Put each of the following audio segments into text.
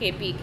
KPK,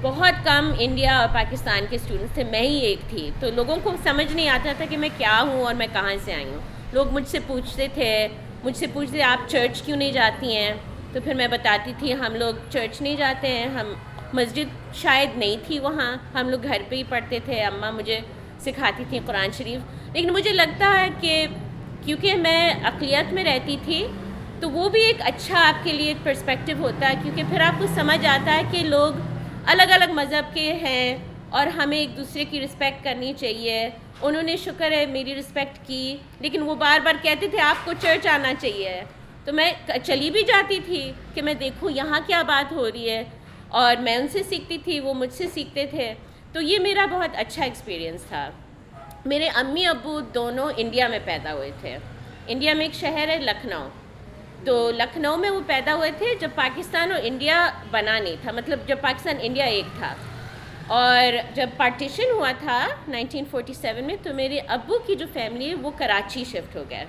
بہت کم India اور پاکستان کے اسٹوڈنٹس تھے. میں ہی ایک تھی. تو لوگوں کو سمجھ نہیں آتا تھا کہ میں کیا ہوں اور میں کہاں سے آئی ہوں. لوگ مجھ سے پوچھتے آپ چرچ کیوں نہیں جاتی ہیں؟ تو پھر میں بتاتی تھی ہم لوگ چرچ نہیں جاتے ہیں, ہم مسجد شاید نہیں تھی وہاں, ہم لوگ گھر پہ ہی پڑھتے تھے, اماں مجھے سکھاتی تھیں قرآن شریف. لیکن مجھے لگتا ہے کہ کیونکہ میں اقلیت میں رہتی تھی تو وہ بھی ایک اچھا آپ کے لیے ایک پرسپیکٹیو ہوتا ہے, کیونکہ پھر آپ کو سمجھ آتا ہے کہ لوگ الگ الگ مذہب کے ہیں اور ہمیں ایک دوسرے کی رسپیکٹ کرنی چاہیے. انہوں نے شکر ہے میری رسپیکٹ کی, لیکن وہ بار بار کہتے تھے آپ کو چرچ آنا چاہیے. تو میں چلی بھی جاتی تھی کہ میں دیکھوں یہاں کیا بات ہو رہی ہے, اور میں ان سے سیکھتی تھی, وہ مجھ سے سیکھتے تھے. تو یہ میرا بہت اچھا ایکسپیرینس تھا. میرے امی ابو دونوں انڈیا میں پیدا ہوئے تھے. انڈیا میں ایک شہر ہے لکھنؤ, تو لکھنؤ میں وہ پیدا ہوئے تھے جب پاکستان اور انڈیا بنا نہیں تھا, مطلب جب پاکستان انڈیا ایک تھا. اور جب پارٹیشن ہوا تھا 1947 میں, تو میرے ابو کی جو فیملی ہے وہ کراچی شفٹ ہو گئے.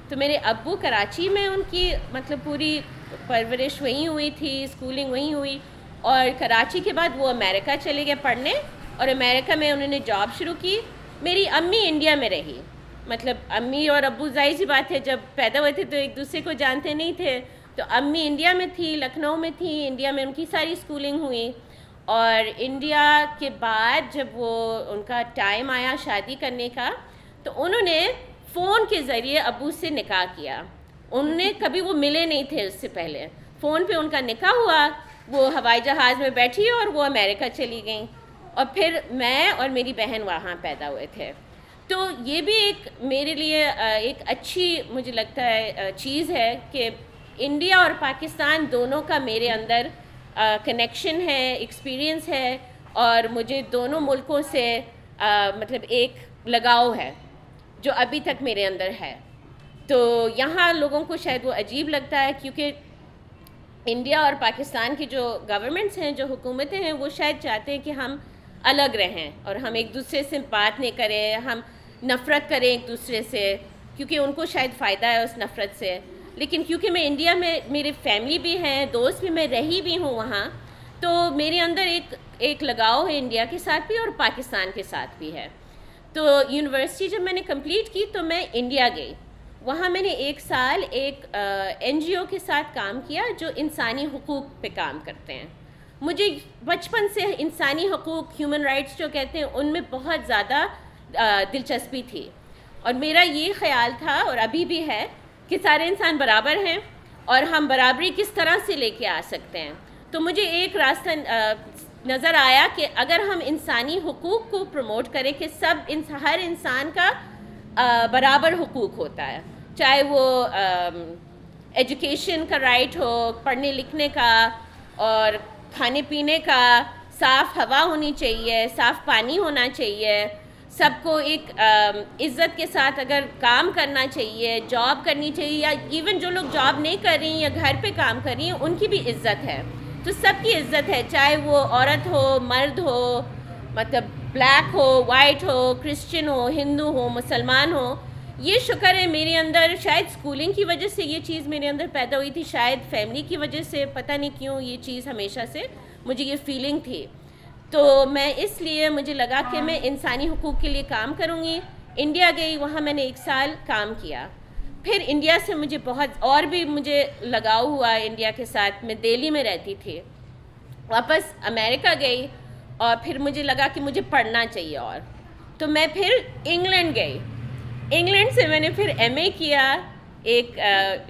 تو میرے ابو کراچی میں ان کی مطلب پوری پرورش وہیں ہوئی تھی, اسکولنگ وہیں ہوئی, اور کراچی کے بعد وہ امریکہ چلے گئے پڑھنے, اور امریکہ میں انہوں نے جاب شروع کی. میری امی انڈیا میں رہی, مطلب امی اور ابو ظاہر سی بات ہے جب پیدا ہوئے تھے تو ایک دوسرے کو جانتے نہیں تھے. تو امی انڈیا میں تھی, لکھنؤ میں تھی, انڈیا میں ان کی ساری اسکولنگ ہوئی. اور انڈیا کے بعد جب وہ ان کا ٹائم آیا شادی کرنے کا, تو انہوں نے فون کے ذریعے ابو سے نکاح کیا. انہوں نے کبھی وہ ملے نہیں تھے اس سے پہلے, فون پہ ان کا نکاح ہوا, وہ ہوائی جہاز میں بیٹھی اور وہ امریکہ چلی گئیں, اور پھر میں اور میری بہن وہاں پیدا ہوئے تھے. تو یہ بھی ایک میرے لیے ایک اچھی مجھے لگتا ہے چیز ہے کہ انڈیا اور پاکستان دونوں کا میرے اندر کنیکشن ہے, ایکسپیرینس ہے, اور مجھے دونوں ملکوں سے مطلب ایک لگاؤ ہے جو ابھی تک میرے اندر ہے. تو یہاں لوگوں کو شاید وہ عجیب لگتا ہے کیونکہ انڈیا اور پاکستان کی جو گورنمنٹس ہیں, جو حکومتیں ہیں, وہ شاید چاہتے ہیں کہ ہم الگ رہیں اور ہم ایک دوسرے سے بات نہیں کریں, ہم نفرت کریں ایک دوسرے سے, کیونکہ ان کو شاید فائدہ ہے اس نفرت سے. لیکن کیونکہ میں انڈیا میں میری فیملی بھی ہیں, دوست بھی, میں رہی بھی ہوں وہاں, تو میرے اندر ایک لگاؤ ہے انڈیا کے ساتھ بھی اور پاکستان کے ساتھ بھی ہے. تو یونیورسٹی جب میں نے کمپلیٹ کی تو میں انڈیا گئی. وہاں میں نے 1 سال ایک NGO کے ساتھ کام کیا جو انسانی حقوق پہ کام کرتے ہیں. مجھے بچپن سے انسانی حقوق, ہیومن رائٹس جو کہتے ہیں, ان میں بہت زیادہ دلچسپی تھی, اور میرا یہ خیال تھا اور ابھی بھی ہے کہ سارے انسان برابر ہیں اور ہم برابری کس طرح سے لے کے آ سکتے ہیں. تو مجھے ایک راستہ نظر آیا کہ اگر ہم انسانی حقوق کو پروموٹ کریں کہ ہر انسان کا برابر حقوق ہوتا ہے, چاہے وہ ایجوکیشن کا رائٹ ہو, پڑھنے لکھنے کا, اور کھانے پینے کا, صاف ہوا ہونی چاہیے, صاف پانی ہونا چاہیے, سب کو ایک عزت کے ساتھ اگر کام کرنا چاہیے, جاب کرنی چاہیے, یا ایون جو لوگ جاب نہیں کر رہی ہیں یا گھر پہ کام کر رہی ہیں ان کی بھی عزت ہے. تو سب کی عزت ہے, چاہے وہ عورت ہو, مرد ہو, مطلب بلیک ہو, وائٹ ہو, کرسچن ہو, ہندو ہو, مسلمان ہو. یہ شکر ہے میرے اندر, شاید اسکولنگ کی وجہ سے یہ چیز میرے اندر پیدا ہوئی تھی, شاید فیملی کی وجہ سے, پتہ نہیں کیوں یہ چیز ہمیشہ سے مجھے یہ فیلنگ تھی. تو میں اس لیے مجھے لگا کہ میں انسانی حقوق کے لیے کام کروں گی. انڈیا گئی, وہاں میں نے 1 سال کام کیا. پھر انڈیا سے مجھے اور بھی مجھے لگاؤ ہوا انڈیا کے ساتھ. میں دہلی میں رہتی تھی, واپس امریکہ گئی, اور پھر مجھے لگا کہ مجھے پڑھنا چاہیے, اور تو میں پھر انگلینڈ گئی. انگلینڈ سے میں نے پھر MA کیا ایک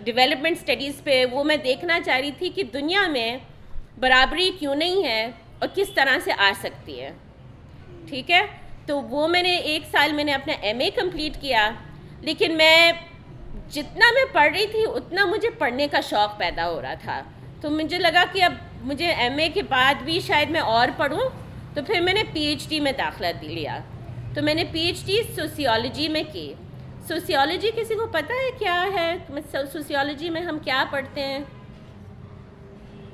ڈیولپمنٹ اسٹڈیز پہ. وہ میں دیکھنا چاہ رہی تھی کہ دنیا میں برابری کیوں نہیں ہے اور کس طرح سے آ سکتی ہے. ٹھیک ہے, تو وہ میں نے 1 سال میں نے اپنا MA کمپلیٹ کیا. لیکن میں جتنا میں پڑھ رہی تھی اتنا مجھے پڑھنے کا شوق پیدا ہو رہا تھا. تو مجھے لگا کہ اب مجھے MA کے بعد بھی شاید میں اور پڑھوں. تو پھر میں نے PhD میں داخلہ لیا. تو میں نے PhD سوسیالوجی میں کی. سوسیالوجی کسی کو پتہ ہے کیا ہے؟ سوسیالوجی میں ہم کیا پڑھتے ہیں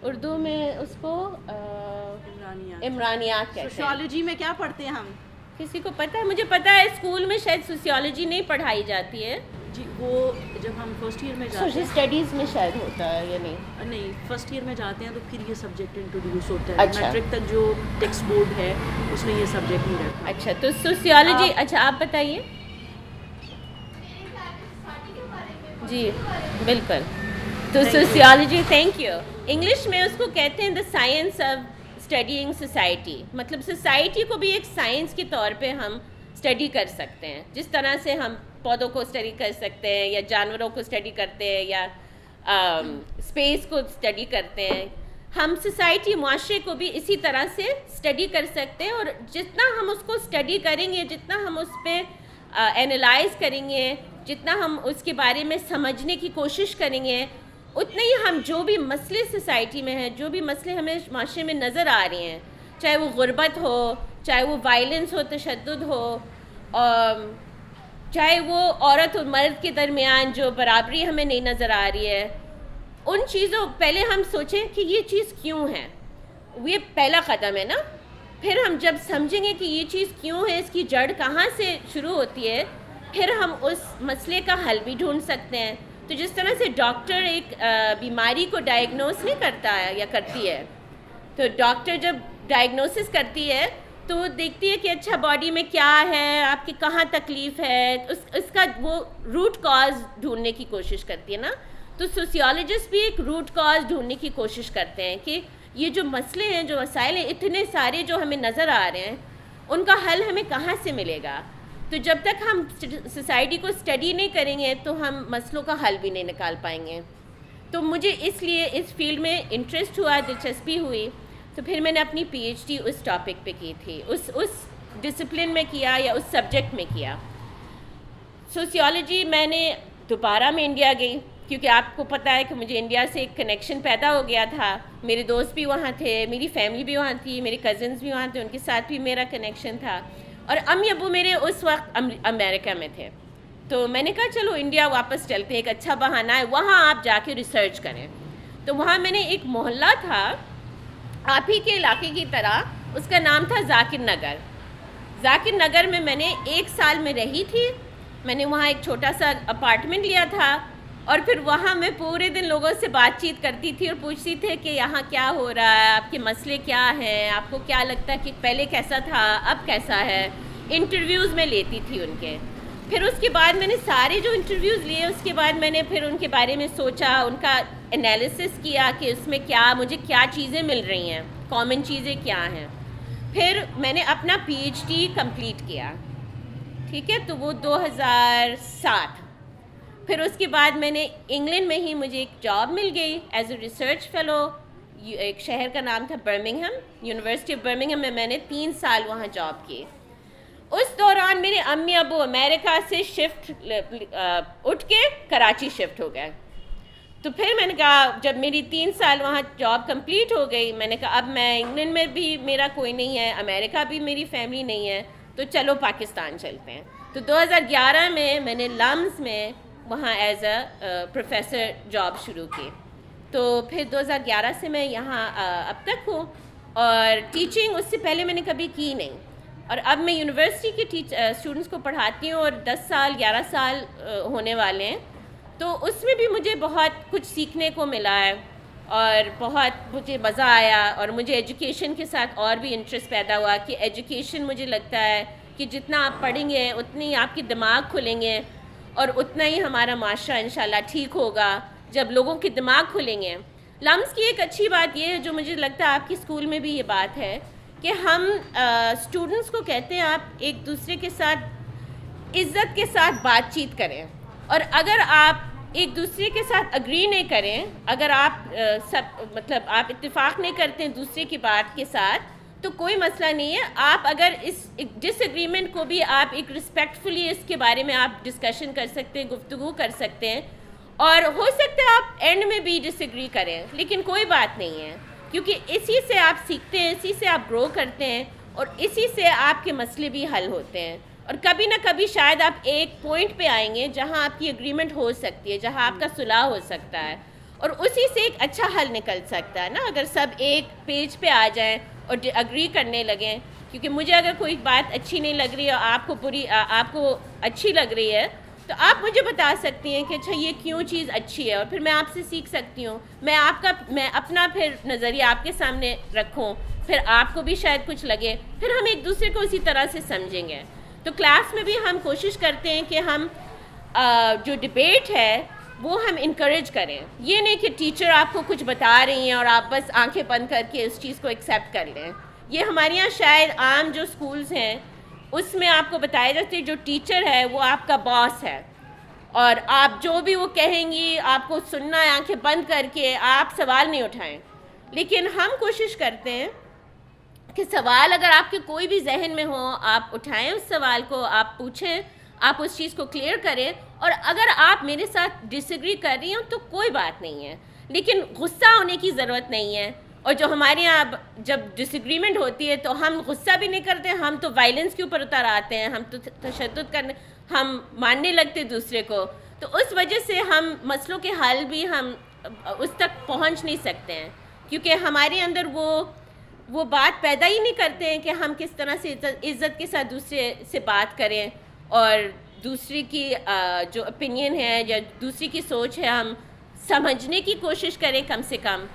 اردو میں؟ اس کو عمرانیات کہتے ہیں. سوشیالوجی میں کیا پڑھتے ہیں ہم؟ کسی کو پتہ ہے؟ مجھے پتہ ہے اسکول میں شاید سوسیالوجی نہیں پڑھائی جاتی ہے, جی وہ جب ہم فرسٹ ایئر میں جاتے سوشل ہیں اسٹڈیز میں شاید ہوتا ہے یا نہیں؟ نہیں فرسٹ ایئر میں جاتے ہیں تو پھر یہ سبجیکٹ انٹروڈیوس ہوتا ہے. اچھا. میٹرک تک جو ٹیکسٹ بورڈ ہے اس نے یہ سبجیکٹ نہیں رکھا. اچھا تو سوسیالوجی. اچھا آپ بتائیے. جی بالکل. تو سوسیالوجی, تھینک یو. انگلش میں اس کو کہتے ہیں دا سائنس آف اسٹڈیئنگ سوسائٹی. مطلب سوسائٹی کو بھی ایک سائنس کے طور پہ ہم اسٹڈی کر سکتے ہیں, جس طرح سے ہم پودوں کو اسٹڈی کر سکتے ہیں یا جانوروں کو اسٹڈی کرتے ہیں یا اسپیس کو اسٹڈی کرتے ہیں. ہم سوسائٹی, معاشرے کو بھی اسی طرح سے اسٹڈی کر سکتے ہیں, اور جتنا ہم اس کو اسٹڈی کریں گے, جتنا ہم اس پہ اینالائز کریں گے, جتنا ہم اس کے بارے میں سمجھنے کی کوشش کریں گے, اتنے ہی ہم جو بھی مسئلے سوسائٹی میں ہیں, جو بھی مسئلے ہمیں معاشرے میں نظر آ رہے ہیں, چاہے وہ غربت ہو, چاہے وہ وائلنس ہو, تشدد ہو, چاہے وہ عورت اور مرد کے درمیان جو برابری ہمیں نہیں نظر آ رہی ہے, ان چیزوں پہلے ہم سوچیں کہ یہ چیز کیوں ہے. یہ پہلا قدم ہے نا. پھر ہم جب سمجھیں گے کہ یہ چیز کیوں ہے, اس کی جڑ کہاں سے شروع ہوتی ہے, پھر ہم اس مسئلے کا حل بھی ڈھونڈ سکتے ہیں. تو جس طرح سے ڈاکٹر ایک بیماری کو ڈائگنوز نہیں کرتا ہے یا کرتی ہے, تو ڈاکٹر جب ڈائگنوسس کرتی ہے تو وہ دیکھتی ہے کہ اچھا باڈی میں کیا ہے, آپ کی کہاں تکلیف ہے, اس کا وہ روٹ کاز ڈھونڈنے کی کوشش کرتی ہے نا. تو سوسیالوجسٹ بھی ایک روٹ کاز ڈھونڈنے کی کوشش کرتے ہیں کہ یہ جو مسئلے ہیں, جو مسائل ہیں, اتنے سارے جو ہمیں نظر آ رہے ہیں, ان کا حل ہمیں کہاں سے ملے گا. تو جب تک ہم سوسائٹی کو اسٹڈی نہیں کریں گے تو ہم مسئلوں کا حل بھی نہیں نکال پائیں گے. تو مجھے اس لیے اس فیلڈ میں انٹرسٹ ہوا, دلچسپی ہوئی, تو پھر میں نے اپنی پی ایچ ڈی اس ٹاپک پہ کی تھی, اس ڈسپلن میں کیا یا اس سبجیکٹ میں کیا. سوسیالوجی میں نے دوبارہ میں انڈیا گئی, کیونکہ آپ کو پتہ ہے کہ مجھے انڈیا سے ایک کنیکشن پیدا ہو گیا تھا. میرے دوست بھی وہاں تھے, میری فیملی بھی وہاں تھی, میرے کزنس بھی وہاں تھے, ان کے ساتھ بھی میرا کنیکشن تھا, اور امی ابو میرے اس وقت امریکہ میں تھے. تو میں نے کہا چلو انڈیا واپس چلتے ہیں, ایک اچھا بہانہ ہے, وہاں آپ جا کے ریسرچ کریں. تو وہاں میں نے ایک محلہ تھا آپ ہی کے علاقے کی طرح, اس کا نام تھا ذاکر نگر. ذاکر نگر میں نے 1 سال میں رہی تھی. میں نے وہاں ایک چھوٹا سا اپارٹمنٹ لیا تھا, اور پھر وہاں میں پورے دن لوگوں سے بات چیت کرتی تھی اور پوچھتی تھی کہ یہاں کیا ہو رہا ہے, آپ کے مسئلے کیا ہیں, آپ کو کیا لگتا ہے کہ پہلے کیسا تھا, اب کیسا ہے. انٹرویوز میں لیتی تھی ان کے. پھر اس کے بعد میں نے سارے جو انٹرویوز لیے, اس کے بعد میں نے پھر ان کے بارے میں سوچا, ان کا انالیسس کیا کہ اس میں کیا مجھے کیا چیزیں مل رہی ہیں, کامن چیزیں کیا ہیں. پھر میں نے اپنا پی ایچ ڈی کمپلیٹ کیا, ٹھیک ہے, تو وہ 2007. پھر اس کے بعد میں نے انگلینڈ میں ہی مجھے ایک جاب مل گئی ایز اے ریسرچ فیلو. ایک شہر کا نام تھا برمنگھم, یونیورسٹی آف برمنگھم میں نے 3 سال وہاں جاب کی. اس دوران میرے امی ابو امریکہ سے شفٹ اٹھ کے کراچی شفٹ ہو گئے. تو پھر میں نے کہا, جب میری 3 سال وہاں جاب کمپلیٹ ہو گئی, میں نے کہا اب میں انگلینڈ میں بھی میرا کوئی نہیں ہے, امریکہ بھی میری فیملی نہیں ہے, تو چلو پاکستان چلتے ہیں. تو 2011 میں نے لمز میں وہاں ایز اے پروفیسر جاب شروع کی. تو پھر 2011 سے میں یہاں اب تک ہوں, اور ٹیچنگ اس سے پہلے میں نے کبھی کی نہیں. اور اب میں یونیورسٹی کے اسٹوڈنٹس کو پڑھاتی ہوں, اور 10 سال 11 سال ہونے والے ہیں. تو اس میں بھی مجھے بہت کچھ سیکھنے کو ملا ہے, اور بہت مجھے مزہ آیا, اور مجھے ایجوکیشن کے ساتھ اور بھی انٹرسٹ پیدا ہوا کہ ایجوکیشن مجھے لگتا ہے کہ جتنا آپ پڑھیں گے اتنی آپ کے دماغ کھلیں گے, اور اتنا ہی ہمارا معاشرہ انشاءاللہ ٹھیک ہوگا جب لوگوں کے دماغ کھلیں گے. لمز کی ایک اچھی بات یہ ہے, جو مجھے لگتا ہے آپ کے اسکول میں بھی یہ بات ہے, کہ ہم اسٹوڈنٹس کو کہتے ہیں آپ ایک دوسرے کے ساتھ عزت کے ساتھ بات چیت کریں, اور اگر آپ ایک دوسرے کے ساتھ اگری نہیں کریں, اگر آپ مطلب آپ اتفاق نہیں کرتے ہیں دوسرے کی بات کے ساتھ, تو کوئی مسئلہ نہیں ہے. آپ اگر اس ڈس ایگریمنٹ کو بھی آپ ایک رسپیکٹفلی اس کے بارے میں آپ ڈسکشن کر سکتے ہیں, گفتگو کر سکتے ہیں, اور ہو سکتا ہے آپ اینڈ میں بھی ڈس ایگری کریں, لیکن کوئی بات نہیں ہے, کیونکہ اسی سے آپ سیکھتے ہیں, اسی سے آپ گرو کرتے ہیں, اور اسی سے آپ کے مسئلے بھی حل ہوتے ہیں. اور کبھی نہ کبھی شاید آپ ایک پوائنٹ پہ آئیں گے جہاں آپ کی ایگریمنٹ ہو سکتی ہے, جہاں آپ کا صلح ہو سکتا ہے, اور اسی سے ایک اچھا حل نکل سکتا ہے نا, اگر سب ایک پیج پہ آ جائیں اور اگری کرنے لگیں. کیونکہ مجھے اگر کوئی بات اچھی نہیں لگ رہی ہے, آپ کو اچھی لگ رہی ہے, تو آپ مجھے بتا سکتی ہیں کہ اچھا یہ کیوں چیز اچھی ہے، اور پھر میں آپ سے سیکھ سکتی ہوں. میں اپنا پھر نظریہ آپ کے سامنے رکھوں، پھر آپ کو بھی شاید کچھ لگے، پھر ہم ایک دوسرے کو اسی طرح سے سمجھیں گے. تو کلاس میں بھی ہم کوشش کرتے ہیں کہ ہم جو ڈبیٹ ہے وہ ہم انکریج کریں. یہ نہیں کہ ٹیچر آپ کو کچھ بتا رہی ہیں اور آپ بس آنکھیں بند کر کے اس چیز کو ایکسیپٹ کر لیں. یہ ہمارے یہاں شاید عام جو سکولز ہیں اس میں آپ کو بتایا جاتا ہے جو ٹیچر ہے وہ آپ کا باس ہے، اور آپ جو بھی وہ کہیں گی آپ کو سننا ہے آنکھیں بند کر کے، آپ سوال نہیں اٹھائیں. لیکن ہم کوشش کرتے ہیں کہ سوال اگر آپ کے کوئی بھی ذہن میں ہو آپ اٹھائیں، اس سوال کو آپ پوچھیں، آپ اس چیز کو کلیئر کریں. اور اگر آپ میرے ساتھ ڈس ایگری کر رہی ہوں تو کوئی بات نہیں ہے، لیکن غصہ ہونے کی ضرورت نہیں ہے. اور جو ہمارے یہاں جب ڈس ایگریمنٹ ہوتی ہے تو ہم غصہ بھی نہیں کرتے، ہم تو وائلنس کے اوپر اتر آتے ہیں، ہم تو تشدد کرنے، ہم ماننے لگتے دوسرے کو. تو اس وجہ سے ہم مسئلوں کے حل بھی ہم اس تک پہنچ نہیں سکتے ہیں، کیونکہ ہمارے اندر وہ بات پیدا ہی نہیں کرتے ہیں کہ ہم کس طرح سے عزت کے ساتھ دوسرے سے بات کریں، اور دوسری کی جو اوپینین ہے یا دوسری کی سوچ ہے ہم سمجھنے کی کوشش کریں کم سے کم.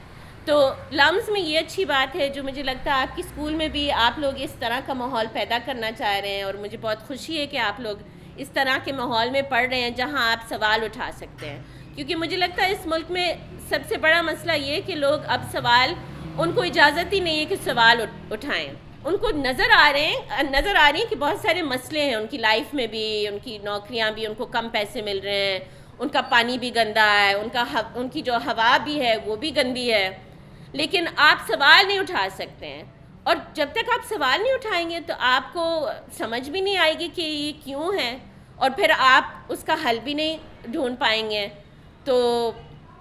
تو لمز میں یہ اچھی بات ہے جو مجھے لگتا ہے آپ کی اسکول میں بھی آپ لوگ اس طرح کا ماحول پیدا کرنا چاہ رہے ہیں، اور مجھے بہت خوشی ہے کہ آپ لوگ اس طرح کے ماحول میں پڑھ رہے ہیں جہاں آپ سوال اٹھا سکتے ہیں. کیونکہ مجھے لگتا ہے اس ملک میں سب سے بڑا مسئلہ یہ کہ لوگ اب سوال، ان کو اجازت ہی نہیں ہے کہ سوال اٹھائیں. ان کو نظر آ رہی ہیں کہ بہت سارے مسئلے ہیں ان کی لائف میں بھی، ان کی نوکریاں بھی، ان کو کم پیسے مل رہے ہیں، ان کا پانی بھی گندا ہے، ان کی جو ہوا بھی ہے وہ بھی گندی ہے، لیکن آپ سوال نہیں اٹھا سکتے ہیں. اور جب تک آپ سوال نہیں اٹھائیں گے تو آپ کو سمجھ بھی نہیں آئے گی کہ یہ کیوں ہے، اور پھر آپ اس کا حل بھی نہیں ڈھونڈ پائیں گے. تو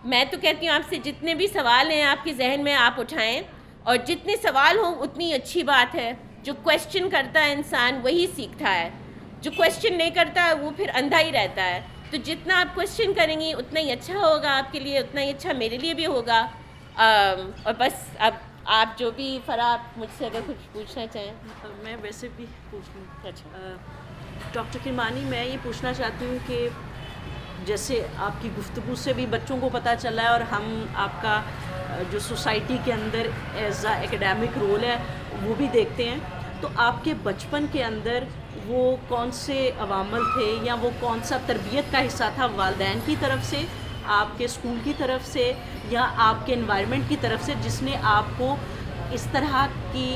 میں تو کہتی ہوں آپ سے جتنے بھی سوال ہیں آپ کے ذہن میں آپ اٹھائیں، اور جتنے سوال ہوں اتنی اچھی بات ہے. جو کویسچن کرتا ہے انسان وہی سیکھتا ہے، جو کویسچن نہیں کرتا ہے وہ پھر اندھا ہی رہتا ہے. تو جتنا آپ کویسچن کریں گی اتنا ہی اچھا ہوگا آپ کے لیے، اتنا ہی اچھا میرے لیے بھی ہوگا. اور بس اب آپ جو بھی فرا مجھ سے اگر کچھ پوچھنا چاہیں. میں ویسے بھی پوچھ لوں. اچھا. ڈاکٹر کرمانی، میں یہ پوچھنا چاہتی ہوں کہ جیسے آپ کی گفتگو سے بھی بچوں کو پتہ چلا ہے، اور ہم آپ کا جو سوسائٹی کے اندر ایز اے ایکڈیمک رول ہے وہ بھی دیکھتے ہیں. تو آپ کے بچپن کے اندر وہ کون سے عوامل تھے، یا وہ کون سا تربیت کا حصہ تھا والدین کی طرف سے، آپ کے اسکول کی طرف سے، یا آپ کے انوائرمنٹ کی طرف سے، جس نے آپ کو اس طرح کی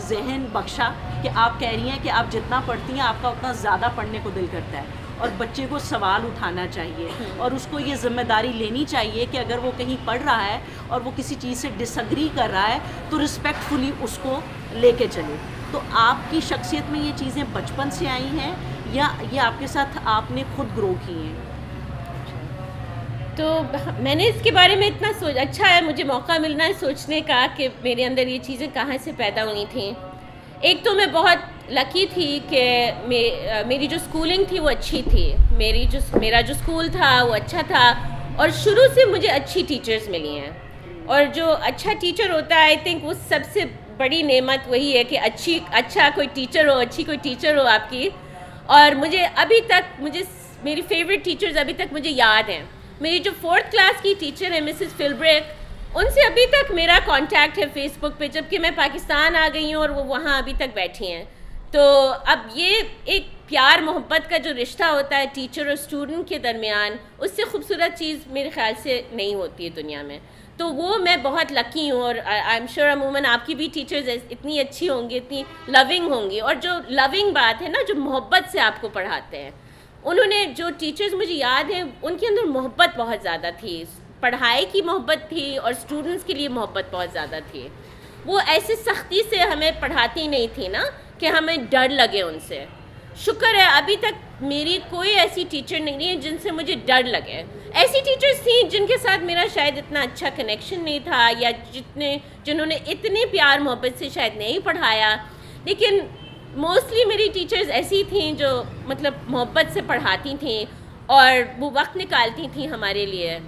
ذہن بخشا کہ آپ کہہ رہی ہیں کہ آپ جتنا پڑھتی ہیں آپ کا اتنا زیادہ پڑھنے کو دل کرتا ہے، اور بچے کو سوال اٹھانا چاہیے، اور اس کو یہ ذمہ داری لینی چاہیے کہ اگر وہ کہیں پڑھ رہا ہے اور وہ کسی چیز سے ڈس ایگری کر رہا ہے تو رسپیکٹفلی اس کو لے کے چلے. تو آپ کی شخصیت میں یہ چیزیں بچپن سے آئی ہیں، یا یہ آپ کے ساتھ آپ نے خود گرو کی ہیں؟ تو میں نے اس کے بارے میں اتنا اچھا ہے مجھے موقع ملنا ہے سوچنے کا کہ میرے اندر یہ چیزیں کہاں سے پیدا ہوئی تھیں. ایک تو میں بہت لکی تھی کہ میری جو اسکولنگ تھی وہ اچھی تھی، میرا جو اسکول تھا وہ اچھا تھا، اور شروع سے مجھے اچھی ٹیچرز ملی ہیں. اور جو اچھا ٹیچر ہوتا ہے آئی تھنک وہ سب سے بڑی نعمت وہی ہے کہ اچھا کوئی ٹیچر ہو، اچھی کوئی ٹیچر ہو آپ کی. اور مجھے ابھی تک میری فیوریٹ ٹیچرز ابھی تک مجھے یاد ہیں. میری جو 4th کلاس کی ٹیچر ہے مسز فلبریک، ان سے ابھی تک میرا کانٹیکٹ ہے فیس بک پہ، جبکہ میں پاکستان آ گئی ہوں اور وہ وہاں ابھی تک بیٹھی ہیں. تو اب یہ ایک پیار محبت کا جو رشتہ ہوتا ہے ٹیچر اور اسٹوڈنٹ کے درمیان، اس سے خوبصورت چیز میرے خیال سے نہیں ہوتی ہے دنیا میں. تو وہ میں بہت لکی ہوں، اور آئی ایم شیور عموماً آپ کی بھی ٹیچرز اتنی اچھی ہوں گی، اتنی لونگ ہوں گی. اور جو لونگ بات ہے نا، جو محبت سے آپ کو پڑھاتے ہیں، انہوں نے جو ٹیچرز مجھے یاد ہیں ان کے اندر محبت بہت زیادہ تھی، پڑھائی کی محبت تھی اور اسٹوڈنٹس کے لیے محبت بہت زیادہ تھی. وہ ایسے سختی سے ہمیں پڑھاتی نہیں تھی نا کہ ہمیں ڈر لگے ان سے. شکر ہے ابھی تک میری کوئی ایسی ٹیچر نہیں ہے جن سے مجھے ڈر لگے. ایسی ٹیچرز تھیں جن کے ساتھ میرا شاید اتنا اچھا کنیکشن نہیں تھا، یا جنہوں نے اتنے پیار محبت سے شاید نہیں پڑھایا، لیکن موسٹلی میری ٹیچرز ایسی تھیں جو مطلب محبت سے پڑھاتی تھیں اور وہ وقت نکالتی تھیں ہمارے لیے.